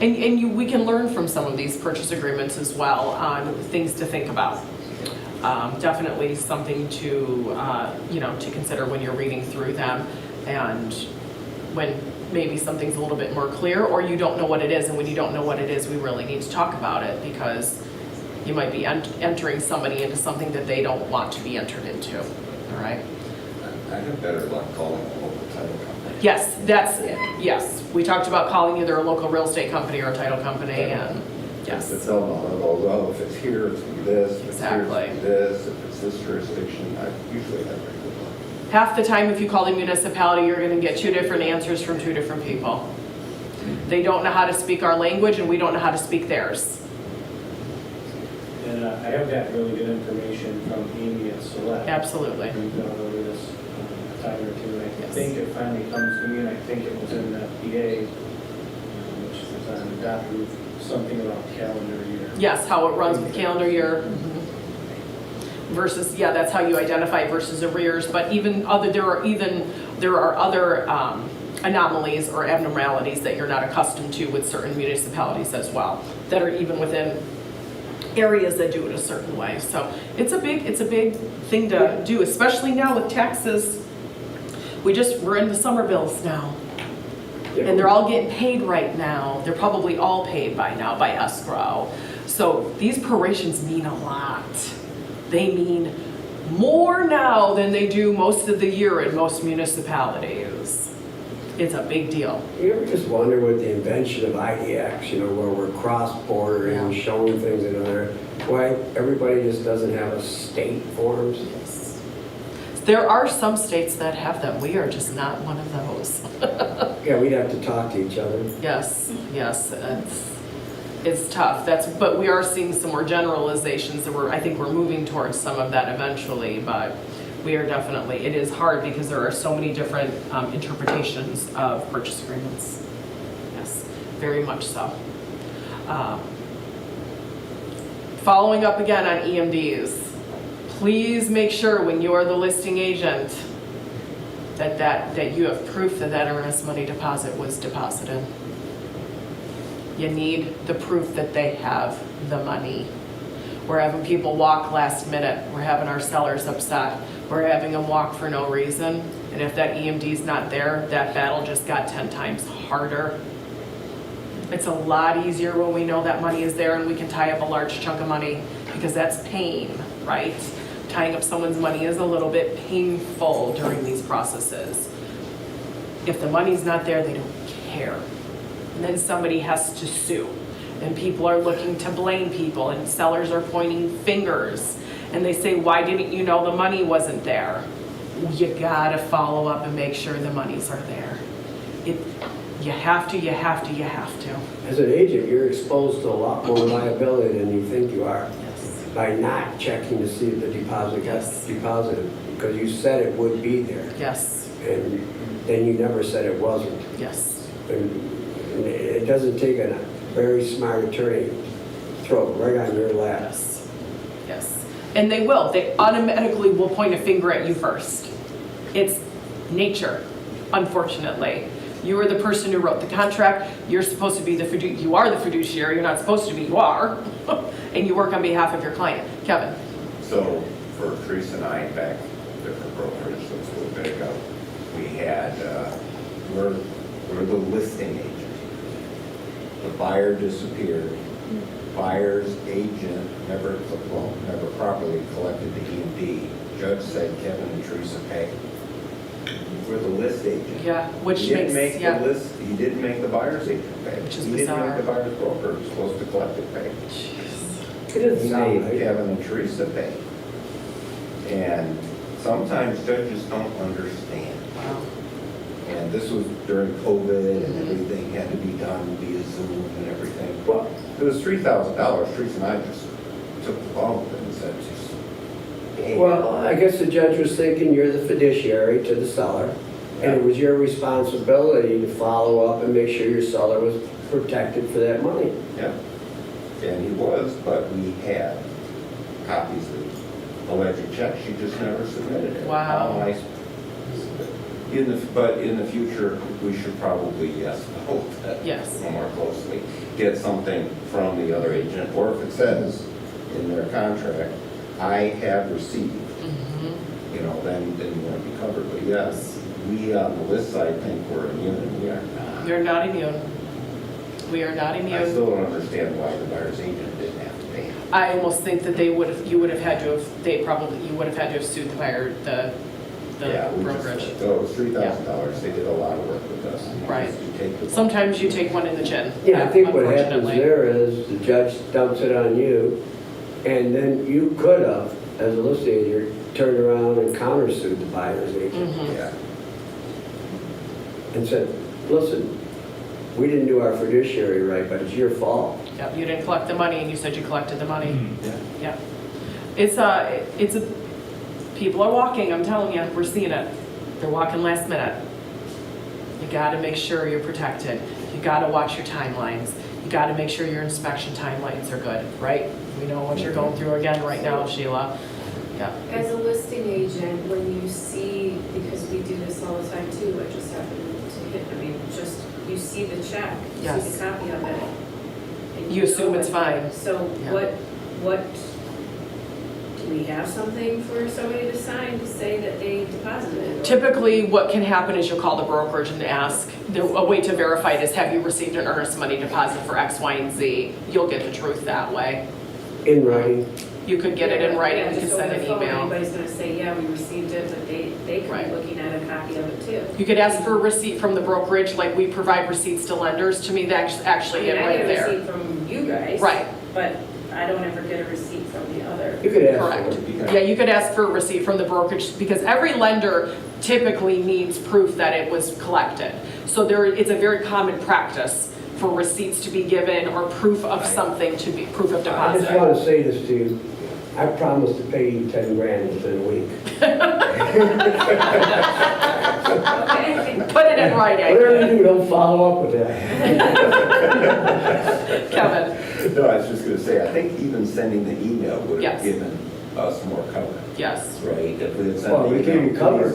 And we can learn from some of these purchase agreements as well on things to think about. Definitely something to, to consider when you're reading through them, and when maybe something's a little bit more clear, or you don't know what it is, and when you don't know what it is, we really need to talk about it, because you might be entering somebody into something that they don't want to be entered into, all right? I have better luck calling a local title company. Yes, that's it, yes. We talked about calling either a local real estate company or a title company, and If yes. it's well, if it's here, it's gonna be this, if it's here, it's gonna be Exactly. this, if it's this jurisdiction, I usually have very good luck. Half the time, if you call the municipality, you're gonna get two different answers from two different people. They don't know how to speak our language, and we don't know how to speak theirs. And I have got really good information from Amy at Select. Absolutely. We've gone over this a time or two. I Yes. think it finally comes to me, and I think it was in the PA, which was on the document, something about calendar year. Yes, how it runs with calendar year. Versus, yeah, that's how you identify versus arrears, but there are other anomalies or abnormalities that you're not accustomed to with certain municipalities as well, that are even within areas that do it a certain way. So it's a big thing to do, especially now with taxes. We're into summer bills now. And they're all getting paid right now. They're probably all paid by now by escrow. So these prorations mean a lot. They mean more now than they do most of the year in most municipalities. It's a big deal. You ever just wonder with the invention of IDX, you know, where we're cross-border and showing things in other, why everybody just doesn't have a state forms? There are some states that have them. We are just not one of those. Yeah, we'd have to talk to each other. Yes, it's tough. But we are seeing some more generalizations that I think we're moving towards some of that eventually, but we are definitely, it is hard because there are so many different interpretations of purchase agreements. Yes, very much so. Following up again on EMDs, please make sure when you are the listing agent that you have proof that that earnest money deposit was deposited. You need the proof that they have the money. We're having people walk last minute. We're having our sellers upset. We're having them walk for no reason. And if that EMD's not there, that battle just got 10 times harder. It's a lot easier when we know that money is there and we can tie up a large chunk of money because that's pain, right? Tying up someone's money is a little bit painful during these processes. If the money's not there, they don't care. And then somebody has to sue. And people are looking to blame people and sellers are pointing fingers. And they say, why didn't you know the money wasn't there? You gotta follow up and make sure the monies are there. You have to. As an agent, you're exposed to a lot more liability than you think you are. Yes. By not checking to see if the deposit got deposited, because you said it would be there. Yes. And then you never said it wasn't. Yes. And it doesn't take a very smart attorney to throw it right on your lap. Yes. And they will. They automatically will point a finger at you first. It's nature, unfortunately. You are the person who wrote the contract. You're supposed to be you are the fiduciary. You're not supposed to be, you are. And you work on behalf of your client. Kevin. So for Teresa and I, back different brokerage, let's go back up, we had, we're the listing agent. The buyer disappeared. Buyer's agent never properly collected the EMD. Judge said Kevin and Teresa pay. We're the list agent. Yeah, which He didn't makes, make yeah. the list, he didn't make the buyer's agent pay. Which is He didn't bizarre. make the buyer's broker who's supposed to collect it pay. It doesn't He sound made right. Kevin and Teresa pay. And sometimes judges don't understand. Wow. And this was during COVID and everything had to be done via Zoom and everything. Well, it was $3,000. Teresa and I just took the bump and said, just pay. Well, I guess the judge was thinking you're the fiduciary to the seller, and it was your responsibility to follow up and make sure your seller was protected for that money. Yeah, and he was, but we had copies of alleged checks. She just never submitted it. Wow. How nice. But in the future, we should probably, yes, hope that Yes. more closely, get something from the other agent, or if it says in their contract, I have received, you know, then you want to be covered. But yes, we on the list side think we're immune, and we are not. You're not immune. We are not I immune. still don't understand why the buyer's agent didn't have to pay. I almost think that you would have had to have sued the buyer, the Yeah, we just, brokerage. so it was $3,000. They did a lot of work with us. Right. You take the- Sometimes you take one in the chin. Yeah, I think what happens Unfortunately. there is the judge dumps it on you, and then you could have, as a listing agent, turned around and countersued the buyer's agent Yeah. and said, listen, we didn't do our fiduciary right, but it's your fault. Yep, you didn't collect the money and you said you collected the money. Yeah. Yeah. People are walking, I'm telling you, we're seeing it. They're walking last minute. You gotta make sure you're protected. You gotta watch your timelines. You gotta make sure your inspection timelines are good, right? We know what you're going through again right now, Sheila. Yeah. As a listing agent, when you see, because we do this all the time too, I just happened to hit, you see the check, you Yes. see the copy of it. and You assume know it's it. fine. So Yeah. what, do we have something for somebody to sign to say that they deposited it? Or- Typically, what can happen is you'll call the brokerage and ask, a way to verify it is, have you received an earnest money deposit for X, Y, and Z? You'll get the truth that way. In writing. You could get it in writing, Yeah, you can just over send the an phone, email. Anybody's gonna say, yeah, we received it, but they could Right. be looking at a copy of it too. You could ask for a receipt from the brokerage, like we provide receipts to lenders. To me, that's actually it I right get a there. receipt from you guys. Right. But I don't ever get a receipt from the other. You could ask Correct. for it. Yeah, you could ask for a receipt from the brokerage, because every lender typically needs proof that it was collected. So it's a very common practice for receipts to be given or proof of something to be, proof of I just deposit. want to say this to you. I promised to pay you 10 grand within a week. Put it in writing. Whatever you do, don't follow up with that. Kevin, No, I was just gonna say, I think even sending the email would have Yes. given us more cover, yes, right? If we had sent Well, the we gave email, you cover.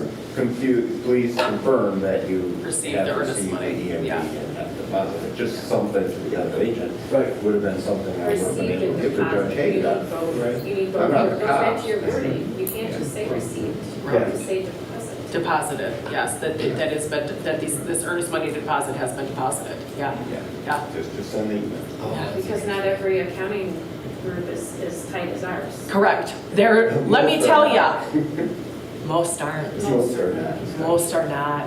please confirm that you Received have the earnest received the money, EMD yeah. and have deposited. Just something for the other agent Right. would have been something I would have been Received able and to give the deposit, judge, you hey, need that- both, you need I'm both, not it the goes back cops. to your wording, you can't just say received, you Right. have to say deposit. deposited, yes, this earnest money deposit has been deposited, yeah, yeah. Just send the email. Because not every accounting group is as tight as ours. Correct. Let me tell ya, most aren't. Most are not. Most are not.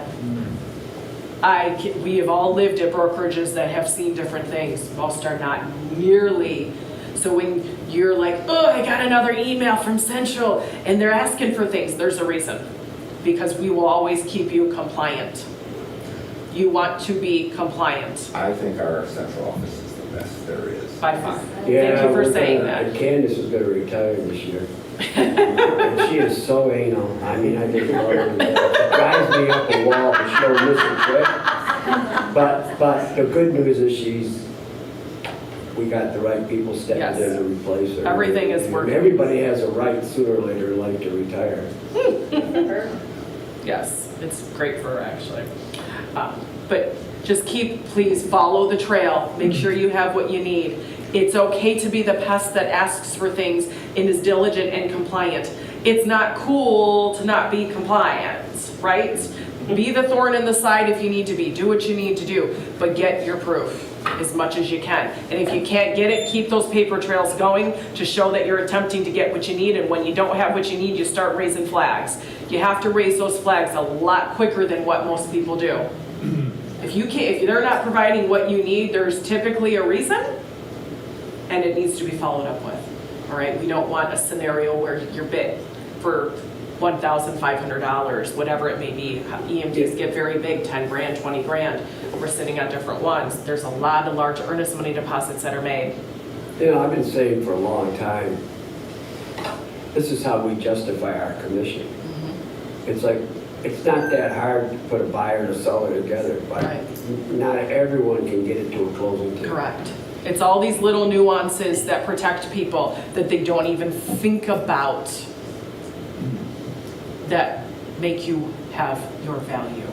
We have all lived at brokerages that have seen different things. Most are not nearly. So when you're like, oh, I got another email from Central and they're asking for things, there's a reason. Because we will always keep you compliant. You want to be compliant, I think our central office is the best there is. by far. Yeah, Thank you for we're saying gonna- that. and Candace is gonna retire this year. And she is so anal. I mean, I just love her. She drives me up a wall to show Mr. Trick. But the good news is we got the right people stepping Yes. in to replace her. Everything is And working. Everybody has a right sooner or later in life to retire. Yes, it's great for her, actually. But just please follow the trail. Make sure you have what you need. It's okay to be the pest that asks for things and is diligent and compliant. It's not cool to not be compliant, right? Be the thorn in the side if you need to be. Do what you need to do, but get your proof as much as you can. And if you can't get it, keep those paper trails going to show that you're attempting to get what you need. And when you don't have what you need, you start raising flags. You have to raise those flags a lot quicker than what most people do. If they're not providing what you need, there's typically a reason, and it needs to be followed up with. All right, we don't want a scenario where you're bid for $1,500, whatever it may be. EMDs get very big, 10 grand, 20 grand. We're sitting on different ones. There's a lot of large earnest money deposits that are made. You know, I've been saying for a long time, this is how we justify our commission. It's like, it's not that hard to put a buyer and a seller together, but Right. not everyone can get it to a closing table. Correct. It's all these little nuances that protect people that they don't even think about that make you have your value.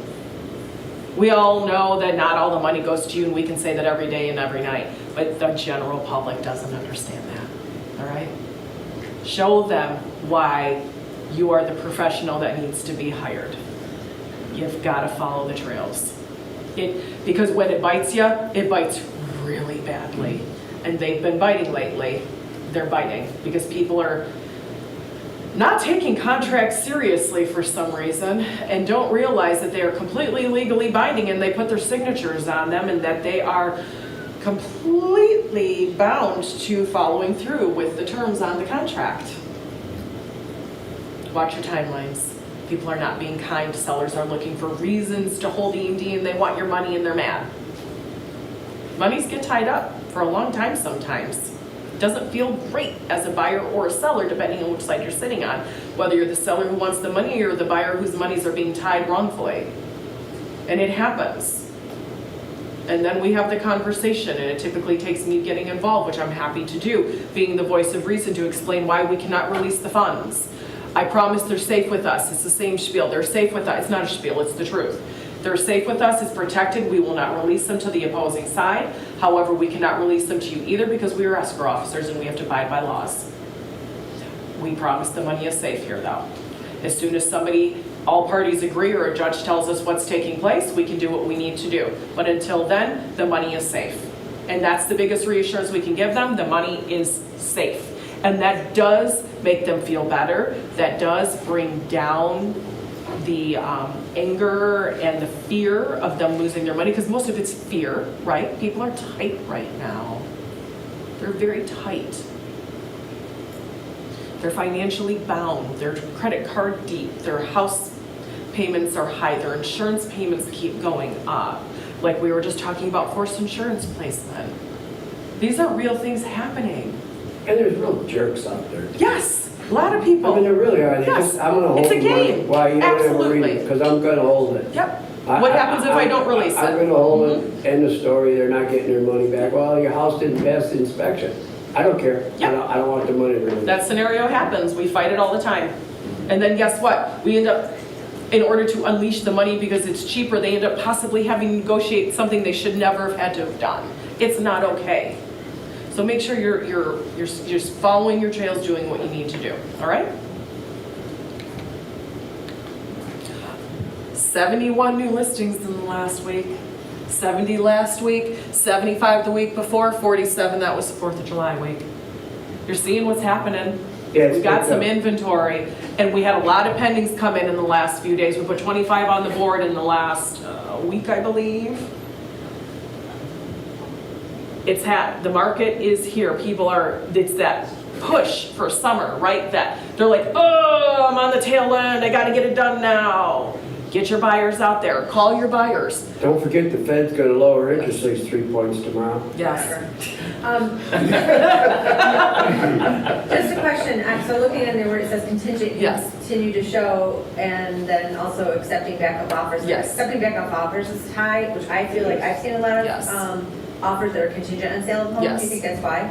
We all know that not all the money goes to you, and we can say that every day and every night, but the general public doesn't understand that, all right? Show them why you are the professional that needs to be hired. You've got to follow the trails. Because when it bites you, it bites really badly. And they've been biting lately. They're biting because people are not taking contracts seriously for some reason and don't realize that they are completely legally binding and they put their signatures on them and that they are completely bound to following through with the terms on the contract. Watch your timelines. People are not being kind. Sellers are looking for reasons to hold EMD and they want your money and they're mad. Monies get tied up for a long time sometimes. It doesn't feel great as a buyer or a seller, depending on which side you're sitting on. Whether you're the seller who wants the money or the buyer whose monies are being tied wrongfully. And it happens. And then we have the conversation, and it typically takes me getting involved, which I'm happy to do, being the voice of reason to explain why we cannot release the funds. I promise they're safe with us. It's the same spiel. They're safe with us. It's not a spiel, it's the truth. They're safe with us, it's protected. We will not release them to the opposing side. However, we cannot release them to you either because we are escrow officers and we have to abide by laws. We promise the money is safe here though. As soon as all parties agree or a judge tells us what's taking place, we can do what we need to do. But until then, the money is safe. And that's the biggest reassurance we can give them. The money is safe. And that does make them feel better. That does bring down the anger and the fear of them losing their money, because most of it's fear, right? People are tight right now. They're very tight. They're financially bound, their credit card deep, their house payments are high, their insurance payments keep going up. Like we were just talking about forced insurance placement. These are real things happening. And there's real jerks out there. Yes, a lot of people. I mean, there really are. They Yes. just, I'm gonna hold It's a the money. game. Why, you don't ever Absolutely. read it, because I'm gonna hold it. Yep. What happens if I don't release it? I'm gonna hold it, end of story, they're not getting their money back. Well, your house didn't pass the inspection. I don't care. Yep. I don't want the money released. That scenario happens, we fight it all the time. And then guess what? We end up, in order to unleash the money because it's cheaper, they end up possibly having to negotiate something they should never have had to have done. It's not okay. So make sure you're just following your trails, doing what you need to do, all right? 71 new listings in the last week, 70 last week, 75 the week before, 47 that was the 4th of July week. You're seeing what's happening. Yeah, it's We got picked some up. inventory, and we had a lot of pendings come in the last few days. We put 25 on the board in the last week, I believe. The market is here. It's that push for summer, right? That they're like, oh, I'm on the tail end. I got to get it done now. Get your buyers out there. Call your buyers. Don't forget the Fed's gonna lower interest rates 3 points tomorrow. Yes. Just a question, so looking in there where it says contingent, you Yes. continue to show, and then also accepting backup offers. Yes. Accepting backup offers is high, which I feel like I've seen a lot of Yes. offers that are contingent on sale of homes. Yes. Do you think that's why?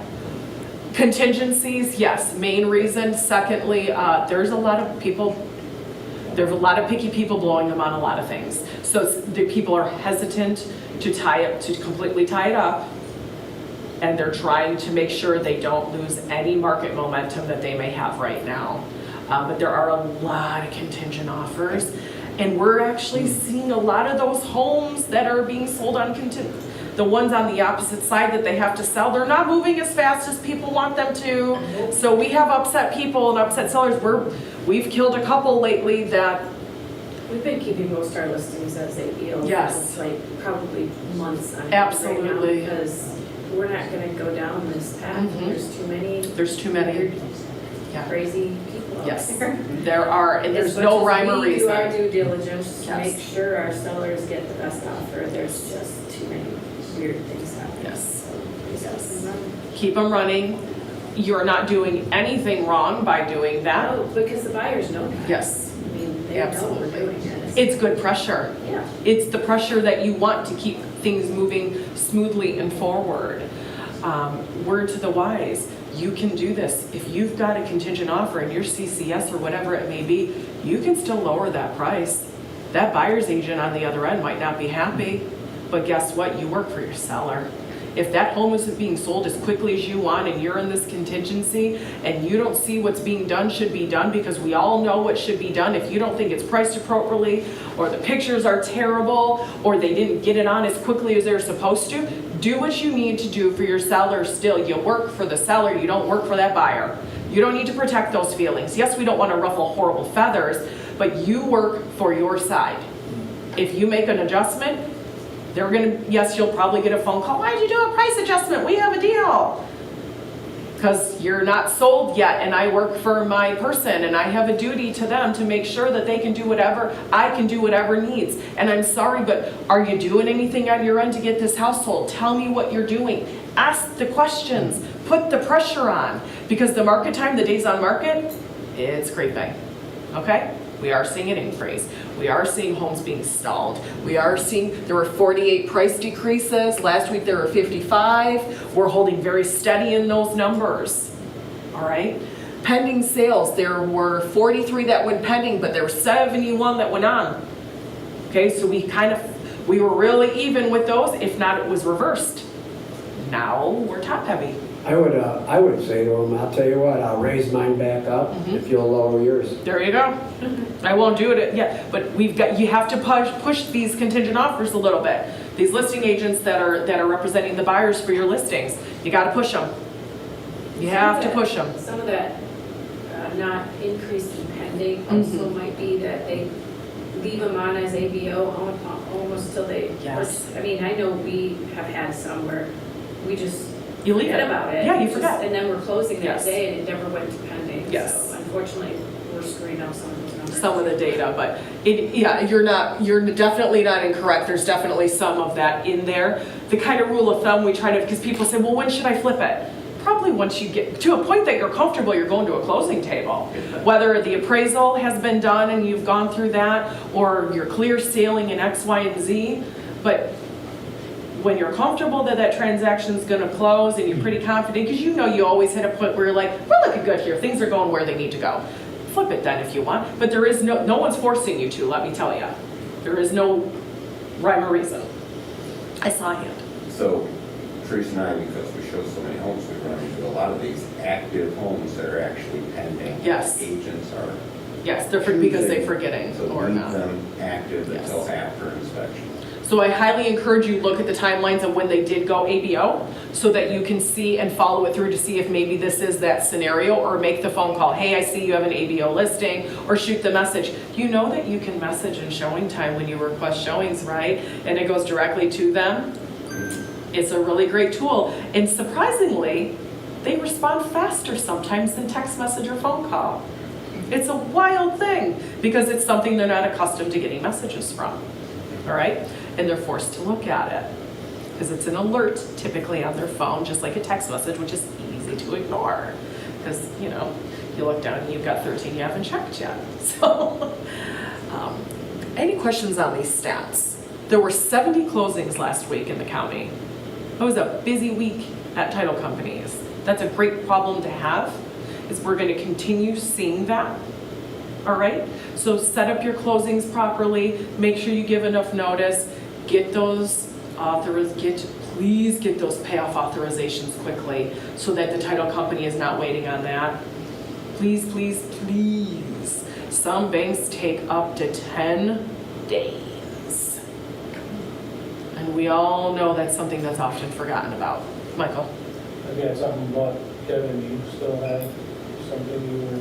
Contingencies, yes, main reason. Secondly, there's a lot of picky people blowing them on a lot of things. So the people are hesitant to completely tie it up, and they're trying to make sure they don't lose any market momentum that they may have right now. But there are a lot of contingent offers, and we're actually seeing a lot of those homes that are being sold on contingent. The ones on the opposite side that they have to sell, they're not moving as fast as people want them to. So we have upset people and upset sellers. We've killed a couple lately that, We've been keeping most of our listings as ABO. Yes. Like probably months on end Absolutely. right now, because we're not gonna go down this path. Mhm. There's too many weird, yeah, crazy people out yes, there. there are, and there's As much no as rhyme or We do our reason. due diligence to Yes. make sure our sellers get the best offer. There's just too many weird things happening. Yes. So we just run. Keep them running. You're not doing anything wrong by doing that. No, because the buyers know that. Yes, I mean, they know we're absolutely. doing it. It's good pressure. Yeah. It's the pressure that you want to keep things moving smoothly and forward. Word to the wise, you can do this. If you've got a contingent offer and your CCS or whatever it may be, you can still lower that price. That buyer's agent on the other end might not be happy, but guess what? You work for your seller. If that home isn't being sold as quickly as you want and you're in this contingency and you don't see what's being done should be done, because we all know what should be done, if you don't think it's priced appropriately, or the pictures are terrible, or they didn't get it on as quickly as they're supposed to, do what you need to do for your seller still. You work for the seller, you don't work for that buyer. You don't need to protect those feelings. Yes, we don't want to ruffle horrible feathers, but you work for your side. If you make an adjustment, yes, you'll probably get a phone call. Why'd you do a price adjustment? We have a deal. Because you're not sold yet, and I work for my person, and I have a duty to them to make sure that they can do whatever, I can do whatever needs. And I'm sorry, but are you doing anything on your end to get this household? Tell me what you're doing. Ask the questions. Put the pressure on. Because the market time, the days on market, it's creeping. Okay? We are seeing an increase. We are seeing homes being stalled. We are seeing, there were 48 price decreases. Last week there were 55. We're holding very steady in those numbers. All right? Pending sales, there were 43 that went pending, but there were 71 that went on. Okay, so we were really even with those. If not, it was reversed. Now we're top heavy. I would say to them, I'll tell you what, I'll raise mine back up if you'll lower yours. There you go. I won't do it yet, but you have to push these contingent offers a little bit. These listing agents that are representing the buyers for your listings, you got to push them. You have to push them. Some of that not increasing pending also might be that they leave them on as ABO almost till they. Yes. I mean, I know we have had some where we just You leave forget it. about it. Yeah, you forget. And then we're closing that Yes. day and it never went to pending. Yes. So unfortunately, we're screwing up some of those numbers. some of the data, but you're definitely not incorrect. There's definitely some of that in there. The kind of rule of thumb we try to, because people say, well, when should I flip it? Probably once you get to a point that you're comfortable, you're going to a closing table. Whether the appraisal has been done and you've gone through that, or you're clear sailing in X, Y, and Z, but when you're comfortable that that transaction's gonna close and you're pretty confident, because you know you always hit a point where you're like, we're looking good here, things are going where they need to go. Flip it then if you want, but there is no one's forcing you to, let me tell you. There is no rhyme or reason. I saw a hand. So Teresa and I, because we show so many homes, we run into a lot of these active homes that are actually pending. Yes. Agents are. Yes, they're because they're forgetting So or leave not. them active Yes. until after inspection. So I highly encourage you look at the timelines of when they did go ABO so that you can see and follow it through to see if maybe this is that scenario, or make the phone call. Hey, I see you have an ABO listing, or shoot the message. You know that you can message in showing time when you request showings, right? And it goes directly to them. It's a really great tool. And surprisingly, they respond faster sometimes than text message or phone call. It's a wild thing because it's something they're not accustomed to getting messages from. All right? And they're forced to look at it because it's an alert typically on their phone, just like a text message, which is easy to ignore because, you know, you look down and you've got 13 you haven't checked yet. So, any questions on these stats? There were 70 closings last week in the county. It was a busy week at title companies. That's a great problem to have, is we're going to continue seeing that. All right, so set up your closings properly, make sure you give enough notice, get those please get those payoff authorizations quickly so that the title company is not waiting on that. Please, please, please. Some banks take up to 10 days. And we all know that's something that's often forgotten about. Michael? I've got something about Kevin, you still have something you were.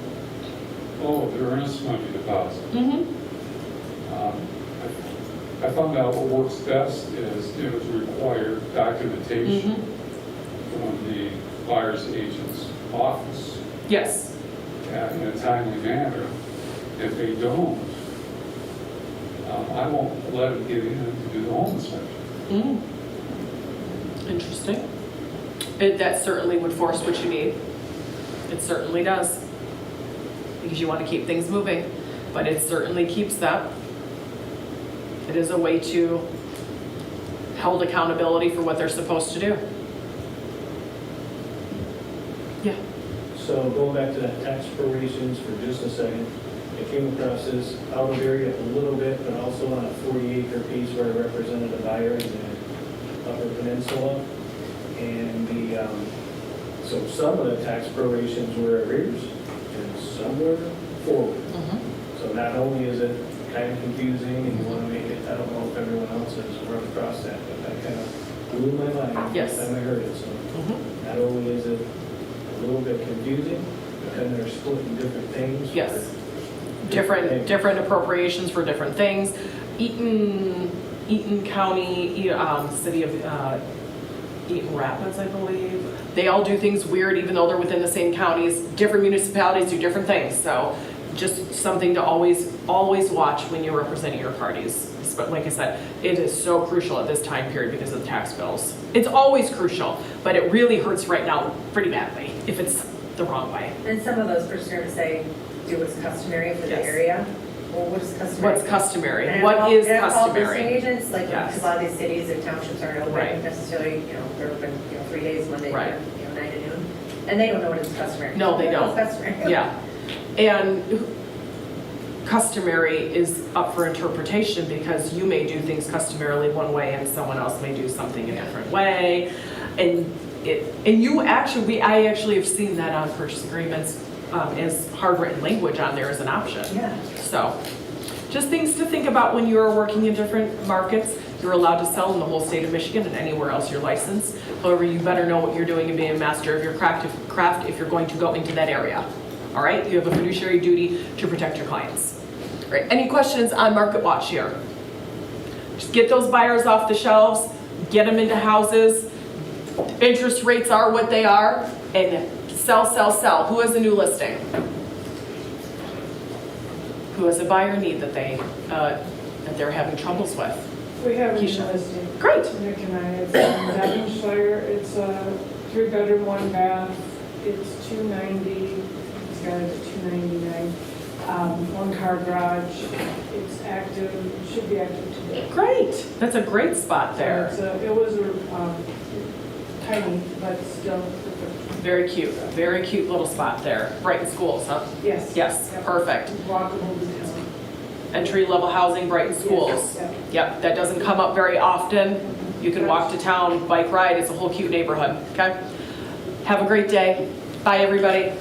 Oh, the earnest money deposit. Mm-hmm. I found out what works best is to require documentation from the buyer's agent's office Yes. in a timely manner. If they don't, I won't let them get in to do the home inspection. Interesting. That certainly would force what you need. It certainly does. Because you want to keep things moving, but it certainly keeps that. It is a way to hold accountability for what they're supposed to do. Yeah. So going back to that tax prorations for just a second, I came across this out of area a little bit, but also on a 40-acre piece where I represented a buyer in the Upper Peninsula. And so some of the tax prorations were arrears and some were forward. So not only is it kind of confusing and you want to make it, I don't know if everyone else has run across that, but that kind of blew my mind Yes. the time I heard it. So not only is it a little bit confusing, but then they're splitting different things. Yes. for Different appropriations for different things. Eaton County, city of Eaton Rapids, I believe. They all do things weird, even though they're within the same counties. Different municipalities do different things. So just something to always watch when you're representing your parties. But like I said, it is so crucial at this time period because of the tax bills. It's always crucial, but it really hurts right now pretty badly if it's the wrong way. And some of those procurements say, do what's customary for the Yes. area. Well, what is customary? What's customary? And What I've is called- and I've called listing customary? agents, like, Yes. because a lot of these cities and townships aren't open Right. necessarily, they're open, 3 days, Monday, Right. 9 to noon. And they don't know what is customary. No, they don't. What's customary? Yeah. And customary is up for interpretation because you may do things customarily one way and someone else may do something a different way. And I actually have seen that on purchase agreements as hard-written language on there as an option. Yeah. So, just things to think about when you are working in different markets. You're allowed to sell in the whole state of Michigan and anywhere else you're licensed. However, you better know what you're doing and be a master of your craft if you're going to go into that area. All right? You have a fiduciary duty to protect your clients. All right, any questions on Market Watch here? Just get those buyers off the shelves, get them into houses. Interest rates are what they are, and Sell, sell, sell. Who has a new listing? Who has a buyer need that they're having troubles with? We have a Keisha. listing. Great. Nick and I, it's in Devonshire, it's a 3-bedroom, 1 bath, it's 290, it's got it at 299. 1-car garage, it's active, it should be active today. Great. That's a great spot there. It was tiny, but still perfect. Very cute little spot there. Brighton Schools, huh? Yes. Yes, Yep. perfect. Walkable to town. Entry-level housing, Brighton Schools. Yes, Yep, that doesn't come up very often. You can walk to town, bike ride, it's a whole cute neighborhood, okay? Have a great day. Bye, everybody.